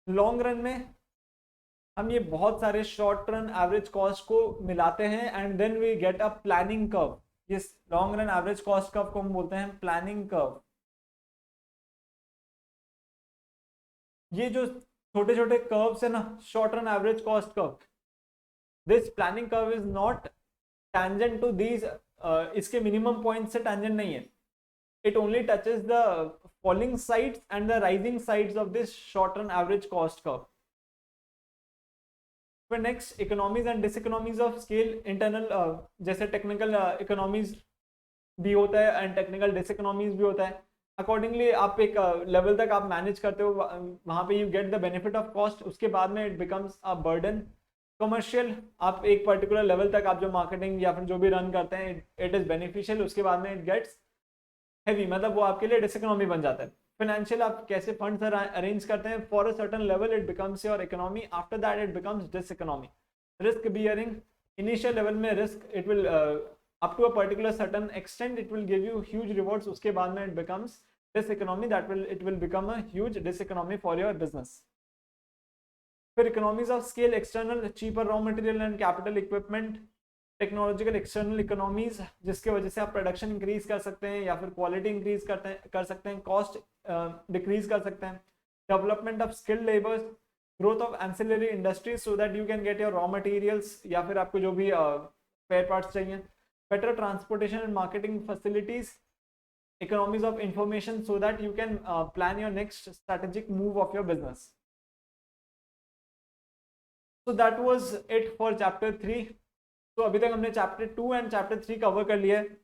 Long run में हम ये बहुत सारे शॉर्ट रन एवरेज कॉस्ट को मिलाते हैं and then we get a planning curve. ये long run average cost curve को हम बोलते हैं प्लानिंग कर्व। ये जो छोटे छोटे कर्व्स है ना, short run average cost curve, this planning curve is not tangent to these, इसके मिनिमम पॉइंट से टैंजेंट नहीं है। It only touches the falling sides and the rising sides of this short run average cost curve. फिर next economies and diseconomies of scale. Internal जैसे टेक्निकल इकोनॉमीज भी होता है एंड टेक्निकल डिसइकोनॉमीज भी होता है। अकॉर्डिंगली आप एक लेवल तक आप मैनेज करते हो, वहां पे you get the benefit of cost, उसके बाद में it becomes a burden. Commercial, आप एक पर्टिकुलर लेवल तक आप जो मार्केटिंग या फिर जो भी रन करते हैं, इट इज बेनिफिशियल, उसके बाद में इट गेट्स हैवी, मतलब वो आपके लिए डिसइकोनॉमी बन जाता है। फाइनेंशियल, आप कैसे फंड्स अरेंज करते हैं, for a certain level it becomes your economy, after that it becomes diseconomy. Risk bearing, initial level में risk it will up to a particular certain extent it will give you huge rewards, उसके बाद में it becomes diseconomy, it will become a huge diseconomy for your business. फिर economies of scale, external, cheaper raw material and capital equipment, technological external economies, जिसके वजह से आप प्रोडक्शन इंक्रीज कर सकते हैं या फिर क्वालिटी इंक्रीज कर सकते हैं, कॉस्ट डिक्रीज कर सकते हैं। Development of skilled labours, growth of ancillary industries so that you can get your raw materials या फिर आपको जो भी स्पेयर पार्ट्स चाहिए। better transportation and marketing facilities, economies of information so that you can plan your next strategic move of your business. So that was it for chapter 3. तो अभी तक हमने chapter 2 and chapter 3 कवर कर लिया है।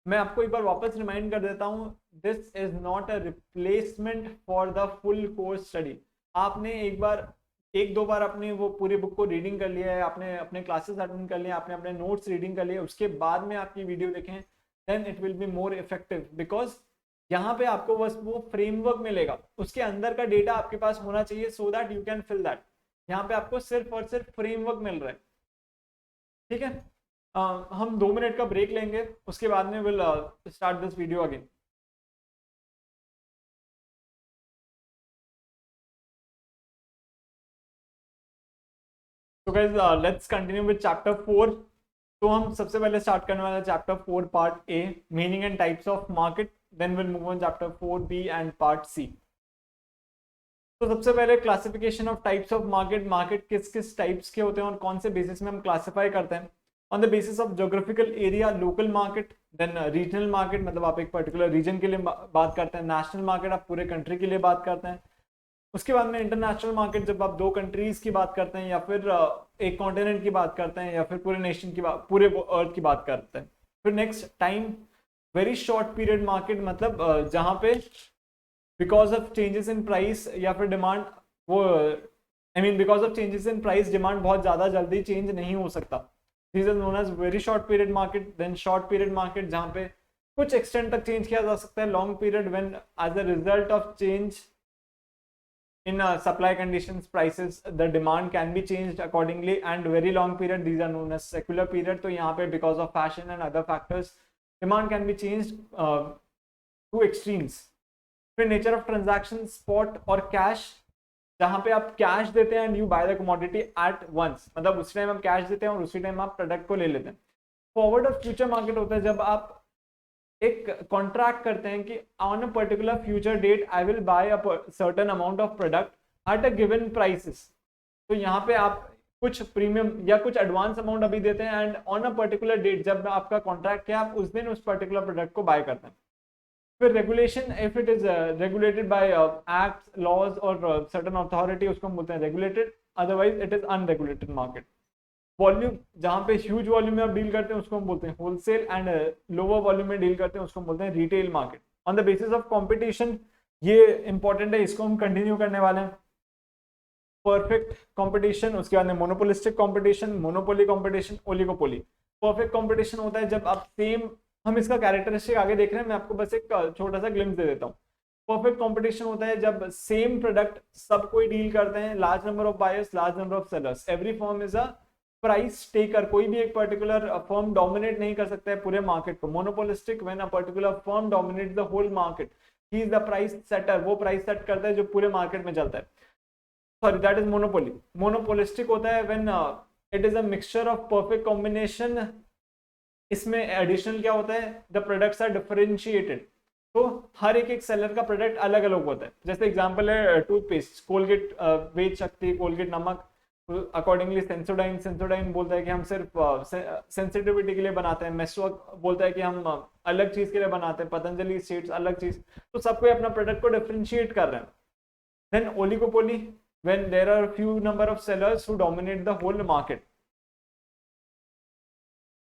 मैं आपको एक बार वापस रिमाइंड कर देता हूँ, this is not a replacement for the full course study. आपने एक दो बार अपनी वो पूरी बुक को रीडिंग कर लिया है, आपने अपने क्लासेस अटेंड कर लिए, आपने अपने नोट्स रीडिंग कर लिए, उसके बाद में आपकी वीडियो देखें, then it will be more effective, because यहाँ पे आपको बस वो फ्रेमवर्क मिलेगा, उसके अंदर का डेटा आपके पास होना चाहिए so that you can fill that. यहाँ पे आपको सिर्फ और सिर्फ फ्रेमवर्क मिल रहा है, ठीक है। हम 2 मिनट का ब्रेक लेंगे, उसके बाद में will start this video again. तो guys let's continue with chapter 4। तो हम सबसे पहले स्टार्ट करने वाले chapter 4 part A, meaning and types of market, then will move on chapter 4 B and part C. तो सबसे पहले classification of types of market, market किस किस टाइप्स के होते हैं और कौन से बेसिस में हम क्लासिफाई करते हैं। On the basis of geographical area, local market, then regional market, मतलब आप एक पर्टिकुलर रीजन के लिए बात करते हैं। नेशनल मार्केट आप पूरे कंट्री के लिए बात करते हैं। उसके बाद में इंटरनेशनल मार्केट, जब आप दो कंट्रीज की बात करते हैं या फिर एक कॉन्टिनेंट की बात करते हैं या फिर पूरे नेशन की बात, पूरे अर्थ की बात करते हैं। फिर next time very short period market, मतलब जहां पे because of changes in price या फिर डिमांड, वो because of changes in price demand बहुत ज्यादा जल्दी चेंज नहीं हो सकता। This is known as very short period market. Then short period market जहां पे कुछ एक्सटेंट तक चेंज किया जा सकता है। Long period when as a result of change in supply conditions prices the demand can be changed accordingly, and very long period these are known as secular period। तो यहाँ पे because of fashion and other factors demand can be changed to extremes। फिर nature of transaction spot और cash, जहाँ पे आप कैश देते हैं and you buy the commodity at once, मतलब उस टाइम आप कैश देते हैं और उसी टाइम आप प्रोडक्ट को ले लेते हैं। फॉरवर्ड और फ्यूचर मार्केट होता है जब आप एक कॉन्ट्रैक्ट करते हैं कि on a particular future date I will buy a certain amount of product at a given prices. तो यहाँ पे आप कुछ प्रीमियम या कुछ एडवांस अमाउंट अभी देते हैं and on a particular date जब आपका कॉन्ट्रैक्ट है आप उस दिन उस पर्टिकुलर प्रोडक्ट को बाय करते हैं। फिर regulation, if it is regulated by act laws और सर्टेन अथॉरिटी, उसको हम बोलते हैं regulated, otherwise it is unregulated market. Volume, जहां पे ह्यूज वॉल्यूम में आप डील करते हैं उसको हम बोलते हैं होलसेल, एंड लोअर वॉल्यूम में डील करते हैं उसको हम बोलते हैं retail market. On the basis of competition, ये इंपॉर्टेंट है, इसको हम कंटिन्यू करने वाले हैं। परफेक्ट कंपटीशन, उसके बाद में monopolistic competition, monopoly competition, oligopoly. Perfect competition होता है जब आप सेम, हम इसका कैरेक्टरिस्टिक आगे देख रहे हैं, मैं आपको बस एक छोटा सा ग्लिम्स दे देता हूँ। परफेक्ट कंपटीशन होता है जब सेम प्रोडक्ट सब कोई डील करते हैं, large number of buyers, large number of sellers, every firm is a price taker, कोई भी एक पर्टिकुलर फर्म डोमिनेट नहीं कर सकता है पूरे मार्केट को। Monopolistic, when a particular firm dominates the whole market, he is the price setter, वो प्राइस सेट करता है जो पूरे मार्केट में चलता है। Sorry, that is monopoly. Monopolistic होता है when it is a mixture of perfect combination. इसमें एडिशनल क्या होता है, द प्रोडक्ट्स आर डिफरेंशिएटेड, तो हर एक सेलर का प्रोडक्ट अलग अलग होता है। जैसे एग्जांपल है टूथपेस्ट, कोलगेट वेद शक्ति, कोलगेट नमक, अकॉर्डिंगली सेंसोडाइन बोलता है कि हम सिर्फ सेंसिटिविटी के लिए बनाते हैं, मेसवर्क बोलता है कि हम अलग चीज के लिए बनाते हैं, पतंजलि सीड्स अलग चीज, तो सबको अपना प्रोडक्ट को डिफरेंशिएट कर रहे हैं। Then oligopoly, when there are few number of sellers who dominate the whole market.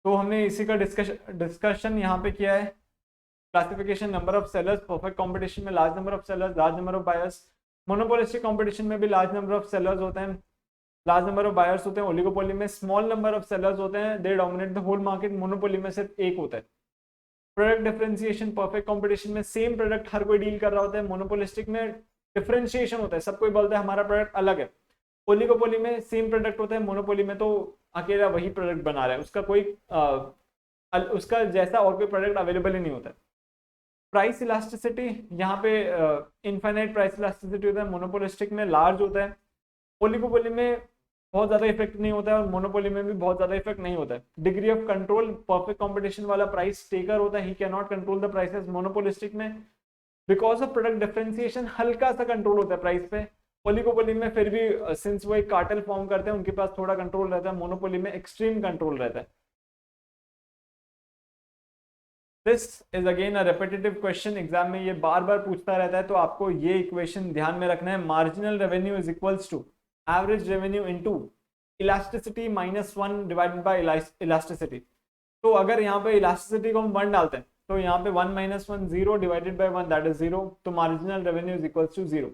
तो हमने इसी का डिस्कशन यहाँ पे किया है। Classification, number of sellers, perfect competition में large number of sellers, large number of buyers. Monopolistic competition में भी लार्ज नंबर ऑफ सेलर्स होते हैं, लार्ज नंबर ऑफ बायर्स होते हैं। ओलिगोपोली में स्मॉल नंबर ऑफ सेलर्स होते हैं, they dominate the whole market. Monopoly में सिर्फ एक होता है। प्रोडक्ट डिफरेंशिएशन, परफेक्ट कंपटीशन में सेम प्रोडक्ट हर कोई डील कर रहा होता है, मोनोपोलिस्टिक में डिफरेंशिएशन होता है, सब कोई बोलता है हमारा प्रोडक्ट अलग है। ओलिगोपोली में सेम प्रोडक्ट होता है, मोनोपोली में तो अकेला वही प्रोडक्ट बना रहा है, उसका कोई उसका जैसा और कोई प्रोडक्ट अवेलेबल ही नहीं होता है। प्राइस इलास्टिसिटी, यहाँ पे इनफाइनाइट प्राइस इलास्टिसिटी होता है, मोनोपोलिस्टिक में लार्ज होता है, ओलिगोपोली में बहुत ज्यादा इफेक्ट नहीं होता है और मोनोपोली में भी बहुत ज्यादा इफेक्ट नहीं होता है। Degree of control, perfect competition वाला प्राइस टेकर होता है, he can not control the prices. Monopolistic में बिकॉज ऑफ प्रोडक्ट डिफरेंशिएशन हल्का सा कंट्रोल होता है प्राइस पे। ओलिगोपोली में फिर भी सिंस वो एक कार्टेल फॉर्म करते हैं उनके पास थोड़ा कंट्रोल रहता है, मोनोपोली में एक्सट्रीम कंट्रोल रहता है। This is again a repetitive question, exam में ये बार बार पूछता रहता है, तो आपको ये इक्वेशन ध्यान में रखना है। Marginal revenue is equals to average revenue into elasticity minus 1 divided by elasticity. तो अगर यहाँ पे इलास्टिसिटी को हम 1 डालते हैं तो यहाँ पे 1 minus 1 0 divided by 1 that is 0, तो marginal revenue is equals to 0।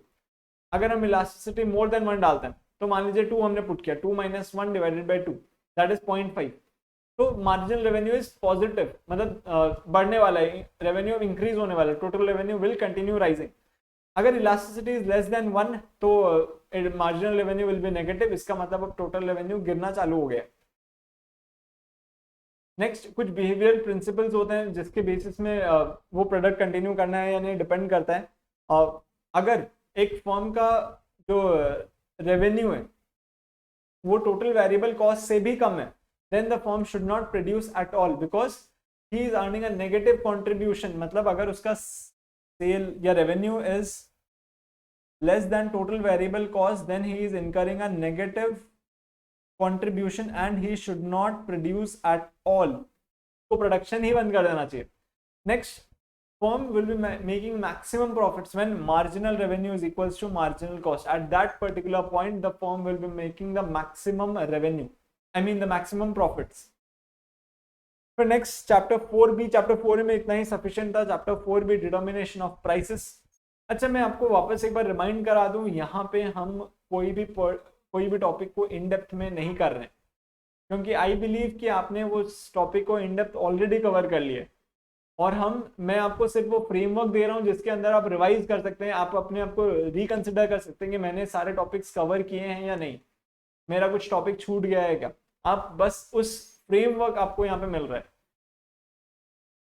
अगर हम इलास्टिसिटी मोर देन 1 डालते हैं तो मान लीजिए 2 हमने पुट किया, 2 minus 1 divided bye 2 that is 0.5, तो मार्जिनल रेवेन्यू इज पॉजिटिव, मतलब बढ़ने वाला है, रेवेन्यू इंक्रीज होने वाला है, total revenue will continue rising. अगर इलास्टिसिटी इज लेस देन 1 तो marginal revenue will be negative, इसका मतलब अब टोटल रेवेन्यू गिरना चालू हो गया। नेक्स्ट, कुछ बिहेवियरल प्रिंसिपल्स होते हैं जिसके बेसिस में वो प्रोडक्ट कंटिन्यू करना है या नहीं डिपेंड करता है। अगर एक फर्म का जो रेवेन्यू है वो टोटल वेरिएबल कॉस्ट से भी कम है, then the firm should not produce at all because he is earning a negative contribution। मतलब अगर उसका सेल या revenue is less than total variable cost then he is incurring a negative contribution and he should not produce at all। उसको प्रोडक्शन ही बंद कर देना चाहिए। Next, firm will be making maximum profits when marginal revenue is equals to marginal cost. At that particular point, the firm will be making the maximum revenue. I mean the maximum profits. फिर नेक्स्ट चैप्टर 4B, चैप्टर 4 में इतना ही सफिशिएंट था। Chapter 4B determination of prices. अच्छा, मैं आपको वापस एक बार रिमाइंड करा दूं, यहाँ पे हम कोई भी टॉपिक को इन डेप्थ में नहीं कर रहे हैं, क्योंकि आई बिलीव कि आपने वो टॉपिक को इन डेप्थ ऑलरेडी कवर कर लिया, और मैं आपको सिर्फ वो फ्रेमवर्क दे रहा हूँ जिसके अंदर आप रिवाइज कर सकते हैं, आप अपने आप को रिकंसिडर कर सकते हैं कि मैंने सारे टॉपिक्स कवर किए हैं या नहीं, मेरा कुछ टॉपिक छूट गया है क्या। आप बस उस फ्रेमवर्क आपको यहाँ पे मिल रहा है।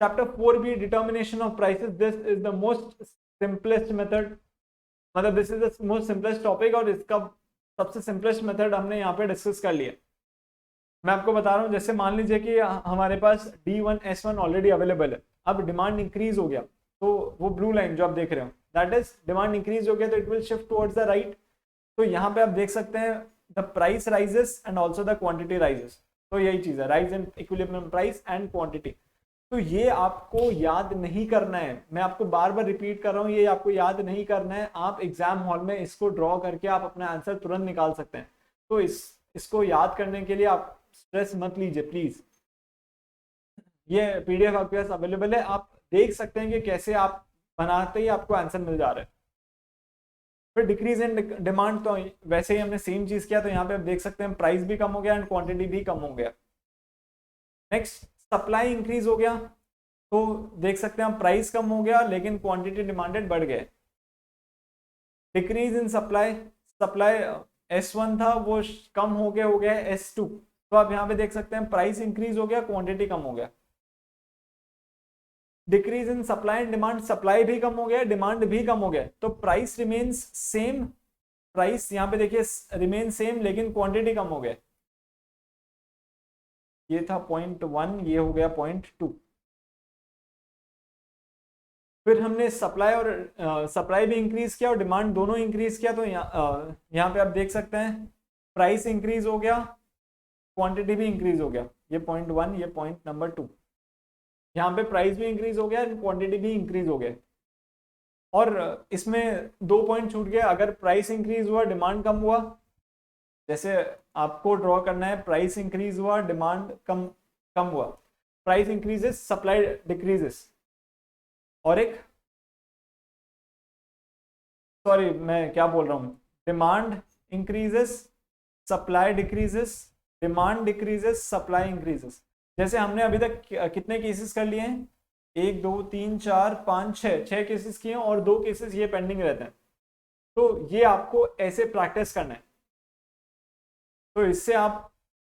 Chapter 4B determination of prices, this is the most simplest method, मतलब this is the most simplest topic, और इसका सबसे सिंपलेस्ट मेथड हमने यहाँ पे डिस्कस कर लिया। मैं आपको बता रहा हूँ, जैसे मान लीजिए कि हमारे पास D1 S1 ऑलरेडी अवेलेबल है, अब डिमांड इंक्रीज हो गया, तो वो ब्लू लाइन जो आप देख रहे हो, दैट इज डिमांड इंक्रीज हो गया, तो it will shift towards the right. तो यहाँ पे आप देख सकते हैं the price rises and also the quantity rises, तो यही चीज है, rise in equilibrium price and quantity. तो ये आपको याद नहीं करना है, मैं आपको बार बार रिपीट कर रहा हूँ, ये आपको याद नहीं करना है। आप एग्जाम हॉल में इसको ड्रॉ करके आप अपना आंसर तुरंत निकाल सकते हैं, तो इसको याद करने के लिए आप स्ट्रेस मत लीजिए प्लीज। ये PDF आपके पास अवेलेबल है, आप देख सकते हैं कि कैसे आप बनाते ही आपको आंसर मिल जा रहा है। फिर डिक्रीज इन डिमांड, तो वैसे ही हमने सेम चीज किया, तो यहाँ पे आप देख सकते हैं प्राइस भी कम हो गया एंड क्वांटिटी भी कम हो गया। नेक्स्ट, सप्लाई इंक्रीज हो गया, तो देख सकते हैं प्राइस कम हो गया लेकिन क्वांटिटी डिमांडेड बढ़ गए। Decrease in supply, supply S1 था वो कम हो गया S2, तो आप यहाँ पे देख सकते हैं प्राइस इंक्रीज हो गया, क्वांटिटी कम हो गया। Decrease in supply and demand, supply भी कम हो गया, डिमांड भी कम हो गया, तो प्राइस रिमेन्स सेम, प्राइस यहाँ पे देखिए रिमेन सेम लेकिन क्वांटिटी कम हो गया। ये था पॉइंट 1, ये हो गया पॉइंट 2। फिर हमने सप्लाई भी इंक्रीज किया और डिमांड दोनों इंक्रीज किया, तो यहाँ पे आप देख सकते हैं प्राइस इंक्रीज हो गया, क्वांटिटी भी इंक्रीज हो गया। ये पॉइंट 1, ये पॉइंट नंबर 2, यहाँ पे प्राइस भी इंक्रीज हो गया एंड क्वांटिटी भी इंक्रीज हो गया। और इसमें 2 पॉइंट छूट गया, अगर प्राइस इंक्रीज हुआ डिमांड कम हुआ, जैसे आपको ड्रॉ करना है प्राइस इंक्रीज हुआ डिमांड कम हुआ, प्राइस इंक्रीजेस सप्लाई डिक्रीजेस, और एक सॉरी मैं क्या बोल रहा हूँ, demand increases supply decreases, demand decreases supply increases. जैसे हमने अभी तक कितने केसेस कर लिए हैं, 1 2 3 4 5 6 केसेस किए हैं और 2 केसेस ये पेंडिंग रहते हैं, तो ये आपको ऐसे प्रैक्टिस करना है। तो इससे आप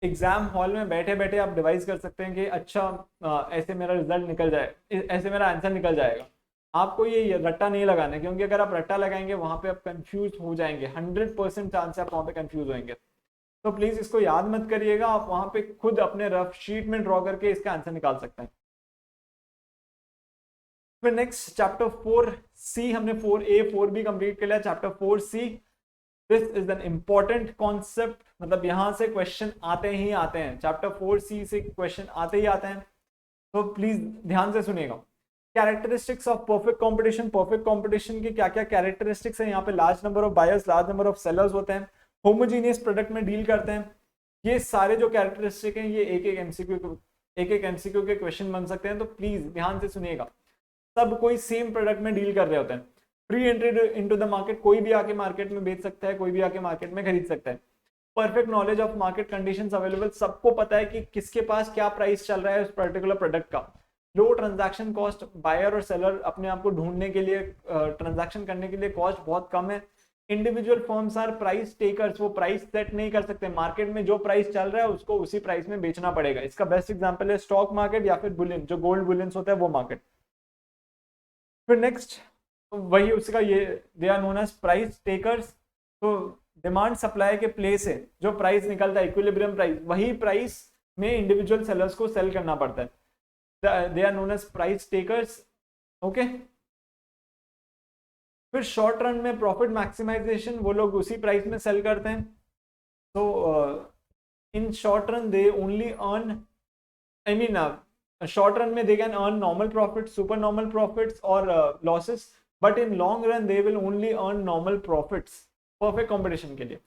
एग्जाम हॉल में बैठे बैठे आप डिवाइस कर सकते हैं कि अच्छा ऐसे मेरा रिजल्ट निकल जाए, ऐसे मेरा आंसर निकल जाएगा। आपको ये रट्टा नहीं लगाना है, क्योंकि अगर आप रट्टा लगाएंगे वहां पे आप कंफ्यूज हो जाएंगे, 100% चांस है आप वहां पे कंफ्यूज होंगे। तो प्लीज इसको याद मत करिएगा, आप वहां पे खुद अपने रफ शीट में ड्रॉ करके इसका आंसर निकाल सकते हैं। फिर नेक्स्ट चैप्टर 4C, हमने 4A 4B कंप्लीट कर लिया। Chapter 4C, this is an important concept, मतलब यहाँ से क्वेश्चन आते ही आते हैं, चैप्टर 4C से क्वेश्चन आते ही आते हैं, तो प्लीज ध्यान से सुनिएगा। Characteristics of perfect competition, perfect competition के क्या क्या कैरेक्टरिस्टिक्स हैं, यहाँ पे large number of buyers, large number of sellers होते हैं, होमोजीनियस प्रोडक्ट में डील करते हैं। ये सारे जो कैरेक्टरिस्टिक हैं ये एक एक MCQ के क्वेश्चन बन सकते हैं, तो प्लीज ध्यान से सुनिएगा। सब कोई सेम प्रोडक्ट में डील कर रहे होते हैं, free entry into the market, कोई भी आके मार्केट में बेच सकता है, कोई भी आके मार्केट में खरीद सकता है। Perfect knowledge of market conditions available, सबको पता है कि किसके पास क्या प्राइस चल रहा है उस पर्टिकुलर प्रोडक्ट का। लो ट्रांजैक्शन कॉस्ट, बायर और सेलर अपने आप को ढूंढने के लिए, ट्रांजैक्शन करने के लिए कॉस्ट बहुत कम है। Individual firms are price takers, वो प्राइस सेट नहीं कर सकते, मार्केट में जो प्राइस चल रहा है उसको उसी प्राइस में बेचना पड़ेगा। इसका बेस्ट एग्जांपल है स्टॉक मार्केट या फिर बुलियन, जो गोल्ड बुलियंस होता है वो मार्केट। फिर नेक्स्ट वही उसका ये they are known as price takers, तो डिमांड सप्लाई के प्लेस है, जो प्राइस निकलता है इक्विलिब्रियम प्राइस, वही प्राइस में इंडिविजुअल सेलर्स को सेल करना पड़ता है, they are known as price takers. Okay, फिर शॉर्ट रन में प्रॉफिट मैक्सिमाइजेशन, वो लोग उसी प्राइस में सेल करते हैं, तो in short run they only earn, I mean short run में they can earn normal profits, super normal profits or losses, but in long run they will only earn normal profits perfect competition के लिए.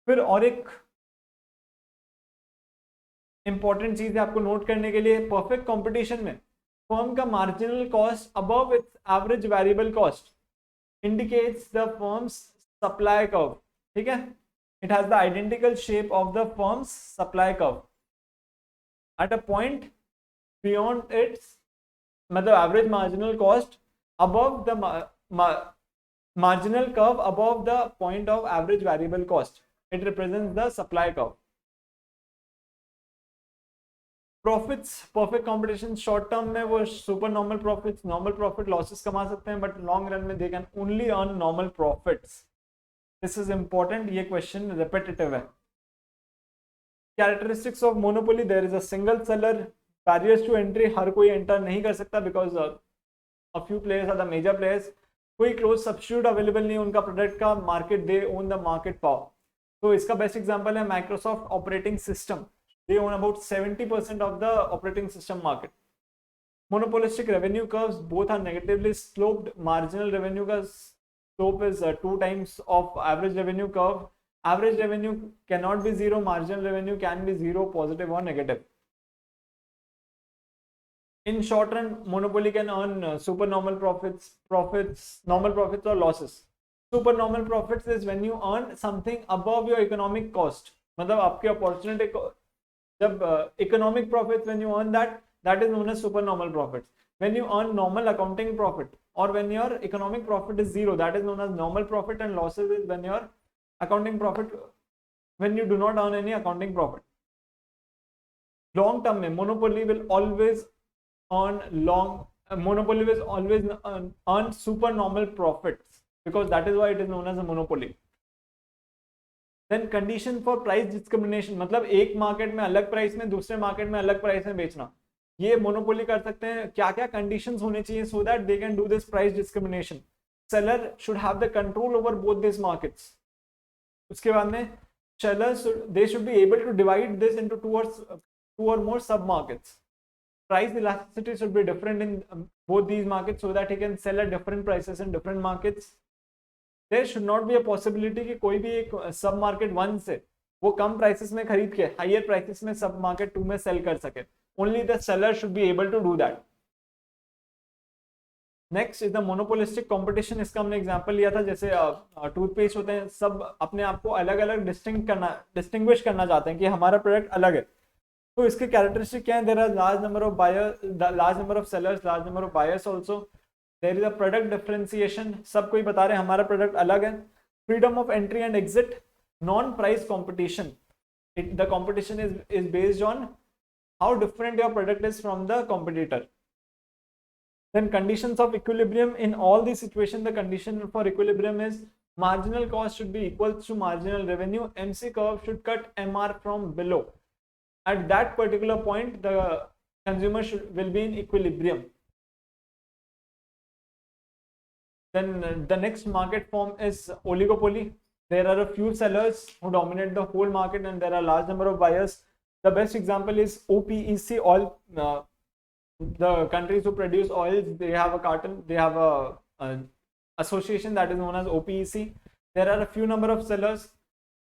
फिर और एक इंपॉर्टेंट चीज है आपको नोट करने के लिए, परफेक्ट कंपटीशन में फर्म का marginal cost above its average variable cost indicates the firm's supply curve. ठीक है, it has the identical shape of the firm's supply curve at a point beyond its, मतलब average marginal cost above the marginal curve above the point of average variable cost. It represents the supply curve. Profits, perfect competition, short term में वो super normal profits, normal profit losses कमा सकते हैं, but long run में they can only earn normal profits. This is important. ये question repetitive है. Characteristics of monopoly, there is a single seller, barriers to entry, हर कोई enter नहीं कर सकता because a few players are the major players. कोई क्लोज सब्स्टिट्यूट अवेलेबल नहीं है उनका प्रोडक्ट का, market they own the market power. तो इसका बेस्ट एग्जांपल है Microsoft operating system, they own about 70% of the operating system market. Monopolistic revenue curves both are negatively sloped. Marginal revenue का slope is 2 times of average revenue curve. Average revenue can not be zero, marginal revenue can be zero, positive और negative. In short run, monopoly can earn supernormal profits, normal profits or losses. Supernormal profits is when you earn something above your economic cost. मतलब आपके opportunity जब economic profits, when you earn that is known as supernormal profits. When you earn normal accounting profit or when your economic profit is zero, that is known as normal profit, and losses is when your accounting profit, when you do not earn any accounting profit. Long term में monopoly will always monopoly will always earn supernormal profits because that is why it is known as a monopoly. Then condition for price discrimination, मतलब एक मार्केट में अलग प्राइस में, दूसरे मार्केट में अलग प्राइस में बेचना, ये मोनोपोली कर सकते हैं. क्या क्या कंडीशंस होने चाहिए so that they can do this price discrimination? Seller should have the control over both these markets. उसके बाद में sellers they should be able to divide this into two or more sub markets. Price elasticity should be different in both these markets so that he can sell at different prices in different markets. There should not be a possibility कि कोई भी एक सब मार्केट 1 से वो कम प्राइसेस में खरीद के हायर प्राइसेस में सब मार्केट 2 में सेल कर सके. Only the seller should be able to do that. Next is the monopolistic competition. इसका हमने एग्जांपल लिया था, जैसे टूथपेस्ट होते हैं, सब अपने आप को अलग अलग डिस्टिंग्विश करना चाहते हैं कि हमारा प्रोडक्ट अलग है. तो इसके कैरेक्टरिस्टिक क्या है? There are large number of buyers, large number of sellers, large number of buyers also. There is a product differentiation, सब कोई बता रहे हैं हमारा प्रोडक्ट अलग है. Freedom of entry and exit, non price competition. The competition is based on how different your product is from the competitor. Then conditions of equilibrium, in all these situations the condition for equilibrium is marginal cost should be equal to marginal revenue. MC curve should cut MR from below. At that particular point the consumer will be in equilibrium. Then the next market form is oligopoly. There are a few sellers who dominate the whole market and there are large number of buyers. The best example is OPEC oil. The countries who produce oils, they have a cartel, they have a association that is known as OPEC. There are a few number of sellers.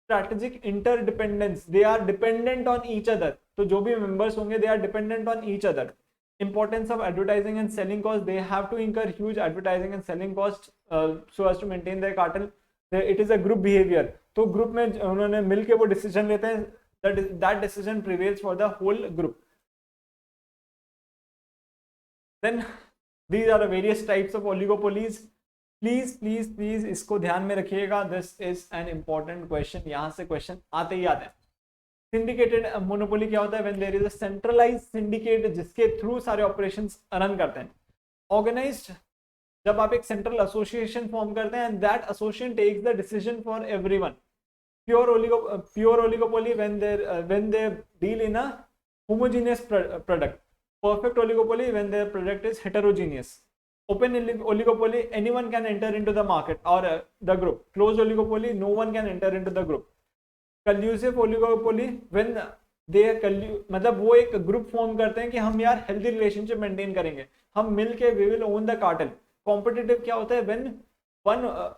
Strategic interdependence, they are dependent on each other. तो जो भी members होंगे they are dependent on each other. Importance of advertising and selling cost, they have to incur huge advertising and selling cost so as to maintain their cartel. It is a group behavior. तो group में उन्होंने मिल के वो decision लेते हैं, that decision prevails for the whole group. Then these are the various types of oligopolies. Please इसको ध्यान में रखिएगा. This is an important question, यहाँ से क्वेश्चन आते ही आते हैं. सिंडिकेटेड मोनोपोली क्या होता है? When there is a centralised syndicate जिसके थ्रू सारे ऑपरेशंस रन करते हैं. ऑर्गेनाइज्ड, जब आप एक सेंट्रल एसोसिएशन फॉर्म करते हैं and that association takes the decision for everyone. Pure oligopoly when they deal in a homogeneous product. Perfect oligopoly when their product is heterogeneous. Open oligopoly, anyone can enter into the market or the group. Closed oligopoly, no one can enter into the group. Collusive oligopoly, when दे मतलब वो एक ग्रुप फॉर्म करते हैं कि हम यार हेल्दी रिलेशनशिप मेंटेन करेंगे, हम मिल के we will own the cartel. Competitive क्या होता है, when one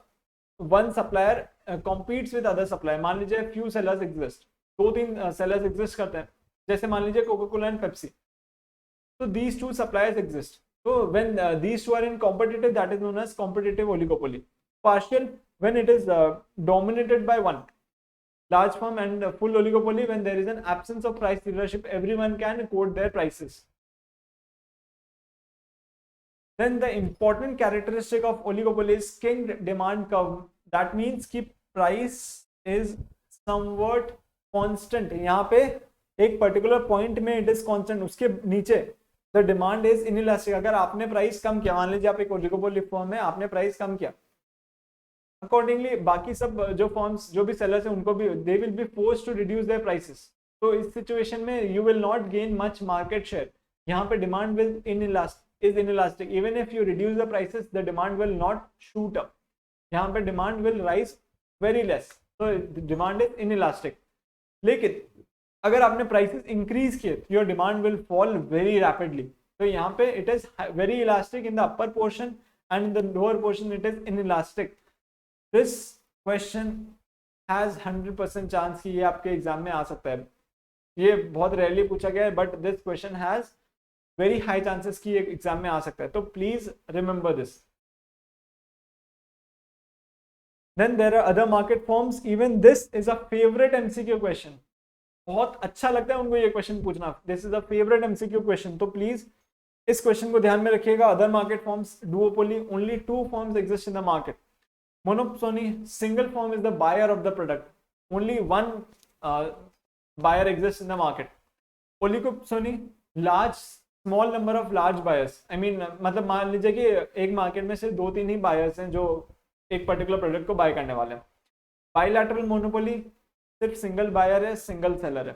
one supplier competes with other supplier. मान लीजिए few sellers exist, 2-3 sellers exist करते हैं, जैसे मान लीजिए कोका कोला एंड पेप्सी, तो these two suppliers exist. So when these two are in competitive, that is known as competitive oligopoly. Partial, when it is dominated by one large firm, and full oligopoly when there is an absence of price leadership, everyone can quote their prices. Then the important characteristic of oligopoly is king demand curve. That means कि price is somewhat constant. यहाँ पे एक particular point में it is constant, उसके नीचे the demand is inelastic. अगर आपने प्राइस कम किया, मान लीजिए आप एक ओलिगोपोली फर्म है, आपने प्राइस कम किया, अकॉर्डिंगली बाकी सब जो फर्म्स जो भी सेलर्स हैं उनको भी they will be forced to reduce their prices. तो इस सिचुएशन में you will not gain much market share. यहाँ पे demand will is inelastic. Even if you reduce the prices, the demand will not shoot up. यहाँ पे demand will rise very less. So demand is inelastic. लेकिन अगर आपने prices increase किए, your demand will fall very rapidly. तो यहाँ पे it is very elastic in the upper portion, and in the lower portion it is inelastic. This question has 100% chance कि ये आपके एग्जाम में आ सकता है। ये बहुत रेयरली पूछा गया है, but this question has very high chances कि एक एग्जाम में आ सकता है, तो please remember this. Then there are other market forms. Even this is a favorite MCQ question. बहुत अच्छा लगता है उनको ये क्वेश्चन पूछना। This is a favorite MCQ question. तो प्लीज इस क्वेश्चन को ध्यान में रखिएगा। Other market forms, duopoly, only 2 forms exist in the market. Monopoly, single firm is the buyer of the product. Only one buyer exists in the market. Oligopoly, large small number of large buyers. I mean मतलब मान लीजिए कि एक मार्केट में सिर्फ 2-3 ही बायर्स हैं जो एक पर्टिकुलर प्रोडक्ट को बाय करने वाले हैं। बायलैटरल मोनोपोली, सिर्फ सिंगल बायर है, सिंगल सेलर है।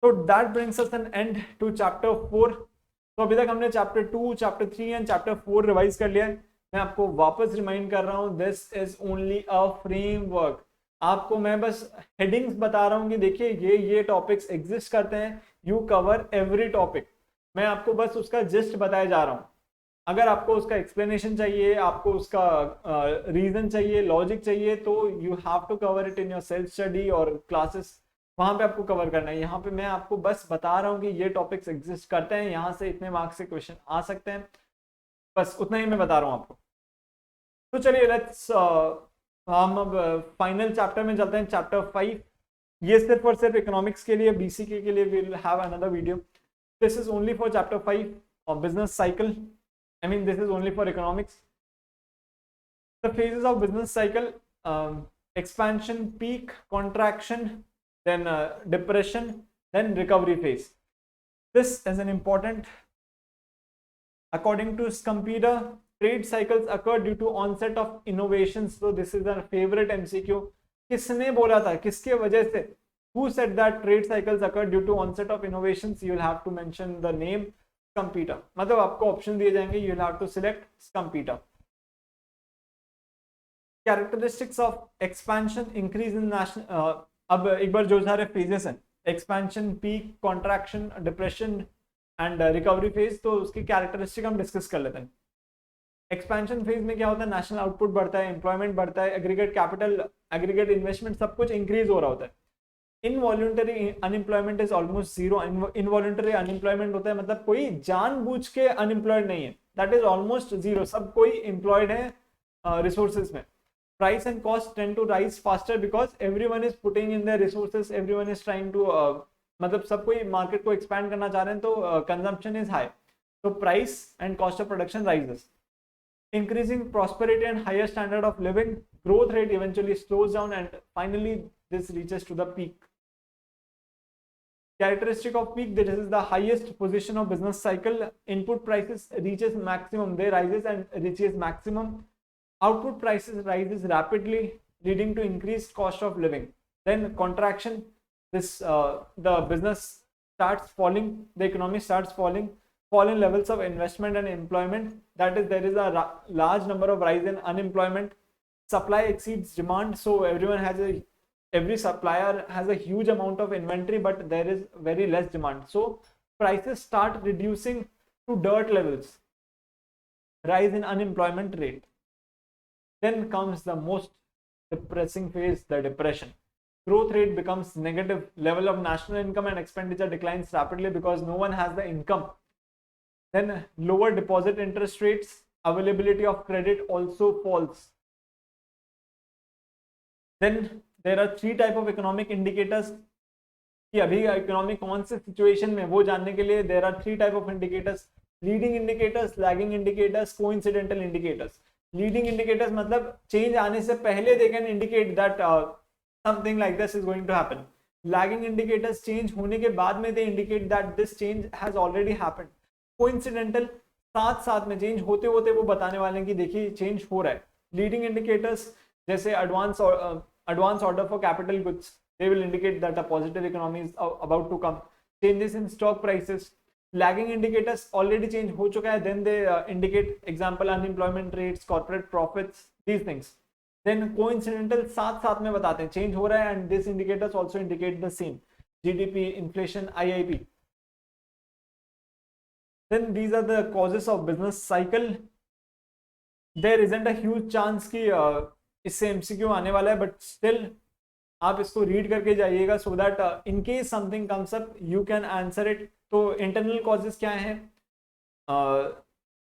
तो that brings us an end to chapter 4। तो अभी तक हमने chapter 2, chapter 3 and chapter 4 revise कर लिया है। मैं आपको वापस रिमाइंड कर रहा हूँ, this is only a framework. आपको मैं बस हेडिंग्स बता रहा हूँ कि देखिए ये टॉपिक्स एग्जिस्ट करते हैं, यू कवर एवरी टॉपिक। मैं आपको बस उसका जिस्ट बताया जा रहा हूँ। अगर आपको उसका एक्सप्लेनेशन चाहिए, आपको उसका रीजन चाहिए, लॉजिक चाहिए, तो you have to cover it in your self study और क्लासेस, वहां पे आपको कवर करना है। यहाँ पे मैं आपको बस बता रहा हूँ कि ये टॉपिक्स एग्जिस्ट करते हैं, यहाँ से इतने मार्क्स से क्वेश्चन आ सकते हैं, बस उतना ही मैं बता रहा हूँ आपको। तो चलिए लेट्स हम अब फाइनल चैप्टर में चलते हैं, चैप्टर 5। ये सिर्फ और सिर्फ इकोनॉमिक्स के लिए, बीसीके के लिए will have another video. This is only for chapter 5 of business cycle. I mean this is only for economics. The phases of business cycle, expansion, peak, contraction, then depression, then recovery phase. This is an important, according to Scampida, trade cycles occur due to onset of innovations. So this is a favorite MCQ. किसने बोला था, किसके वजह से? Who said that trade cycles occur due to onset of innovations? You will have to mention the name Scampida. मतलब आपको ऑप्शन दिए जाएंगे, you will have to select Scampida. Characteristics of expansion, increase in national, अब एक बार जो सारे फेजेस हैं, expansion, peak, contraction, depression and recovery phase, तो उसकी कैरेक्टरिस्टिक हम डिस्कस कर लेते हैं। एक्सपेंशन फेज में क्या होता है, नेशनल आउटपुट बढ़ता है, एम्प्लॉयमेंट बढ़ता है, एग्रीगेट कैपिटल, एग्रीगेट इन्वेस्टमेंट सब कुछ इंक्रीज हो रहा होता है। Involuntary unemployment is almost zero. Involuntary unemployment होता है मतलब कोई जानबूझ के अनएम्प्लॉयड नहीं है, दैट इज ऑलमोस्ट जीरो, सब कोई एम्प्लॉयड है रिसोर्सेज में। Price and cost tend to rise faster because everyone is putting in their resources, everyone is trying to मतलब सब कोई मार्केट को एक्सपैंड करना चाह रहे हैं, तो कंजम्पशन इज हाई, तो price and cost of production rises. Increasing prosperity and higher standard of living, growth rate eventually slows down and finally this reaches to the peak. Characteristic of peak, this is the highest position of business cycle. Input prices reaches maximum, they rises and reaches maximum. Output prices rises rapidly, leading to increased cost of living. Then contraction, this the business starts falling, the economy starts falling, fall in levels of investment and employment, that is there is a large number of rise in unemployment. Supply exceeds demand, so everyone has a every supplier has a huge amount of inventory, but there is very less demand. So prices start reducing to dirt levels, rise in unemployment rate. Then comes the most depressing phase, the depression. Growth rate becomes negative, level of national income and expenditure declines rapidly because no one has the income. Then lower deposit interest rates, availability of credit also falls. Then there are three type of economic indicators कि अभी इकोनॉमी कौन से सिचुएशन में, वो जानने के लिए there are three type of indicators: leading indicators, lagging indicators, coincidental indicators. Leading indicators मतलब चेंज आने से पहले they can indicate that something like this is going to happen. Lagging indicators change होने के बाद में they indicate that this change has already happened. Coincidental साथ साथ में चेंज होते होते वो बताने वाले हैं कि देखिए चेंज हो रहा है. लीडिंग इंडिकेटर्स जैसे advance order for capital goods, they will indicate that a positive economy is about to come. Changes in stock prices, lagging indicators already change ho chuka hai, then they indicate example unemployment rates, corporate profits, these things. Then coincidental साथ साथ में बताते हैं change हो रहा है, and these indicators also indicate the same: GDP, inflation, IIP. Then these are the causes of business cycle. There isn't a huge chance कि इससे MCQ आने वाला है, but still आप इसको रीड करके जाइएगा so that in case something comes up you can answer it. तो इंटरनल कॉजेस क्या हैं,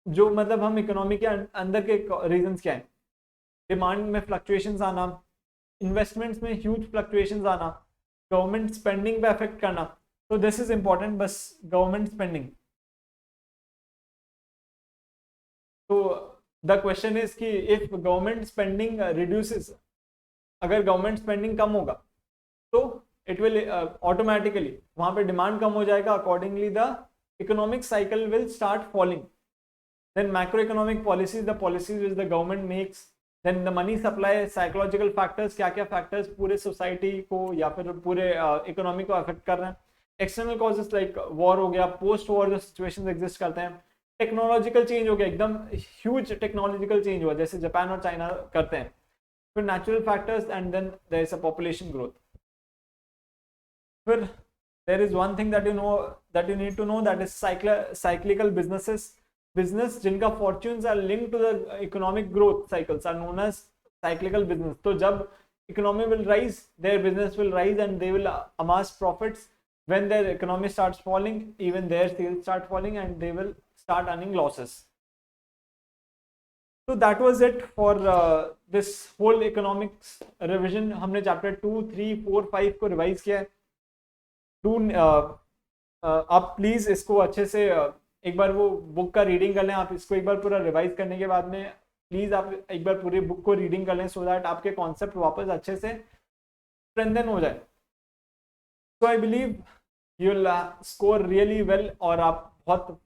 जो मतलब हम इकोनॉमी के अंदर के रीजंस क्या हैं? डिमांड में फ्लक्चुएशंस आना, इन्वेस्टमेंट्स में ह्यूज फ्लक्चुएशंस आना, गवर्नमेंट स्पेंडिंग पे अफेक्ट करना. तो दिस इज इंपॉर्टेंट, बस गवर्नमेंट स्पेंडिंग. तो द क्वेश्चन इज कि इफ गवर्नमेंट स्पेंडिंग रिड्यूसेस, अगर गवर्नमेंट स्पेंडिंग कम होगा तो इट विल ऑटोमेटिकली वहां पे डिमांड कम हो जाएगा, accordingly the economic cycle will start falling. Then macro economic policies, the policies which the government makes. Then the money supply, psychological factors, क्या क्या फैक्टर्स पूरे सोसाइटी को या फिर पूरे इकोनॉमी को अफेक्ट कर रहे हैं. एक्सटर्नल कॉजेस लाइक वॉर हो गया, पोस्ट वॉर जो सिचुएशन एग्जिस्ट करते हैं. टेक्नोलॉजिकल चेंज हो गया, एकदम ह्यूज टेक्नोलॉजिकल चेंज हुआ जैसे जापान और चाइना करते हैं. फिर natural factors and then there is a population growth. फिर there is one thing that you know, that you need to know, that is cyclical businesses. Business जिनका fortunes are linked to the economic growth cycles are known as cyclical business. तो जब economy will rise, their business will rise and they will amass profits. When their economy starts falling, even their sales start falling and they will start earning losses. So that was it for this whole economics revision. हमने chapter 2, 3, 4, 5 को रिवाइज किया है. आप प्लीज इसको अच्छे से एक बार वो बुक का रीडिंग कर लें. आप इसको एक बार पूरा रिवाइज करने के बाद में प्लीज आप एक बार पूरी बुक को रीडिंग कर लें सो दैट आपके कॉन्सेप्ट वापस अच्छे से स्ट्रेंथन हो जाए. So I believe you'll score really well और आप बहुत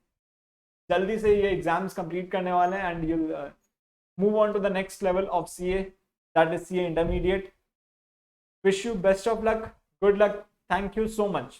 जल्दी से ये एग्जाम्स कंप्लीट करने वाले हैं and you'll move on to the next level of CA, that is CA Intermediate. Wish you best of luck, good luck, thank you so much.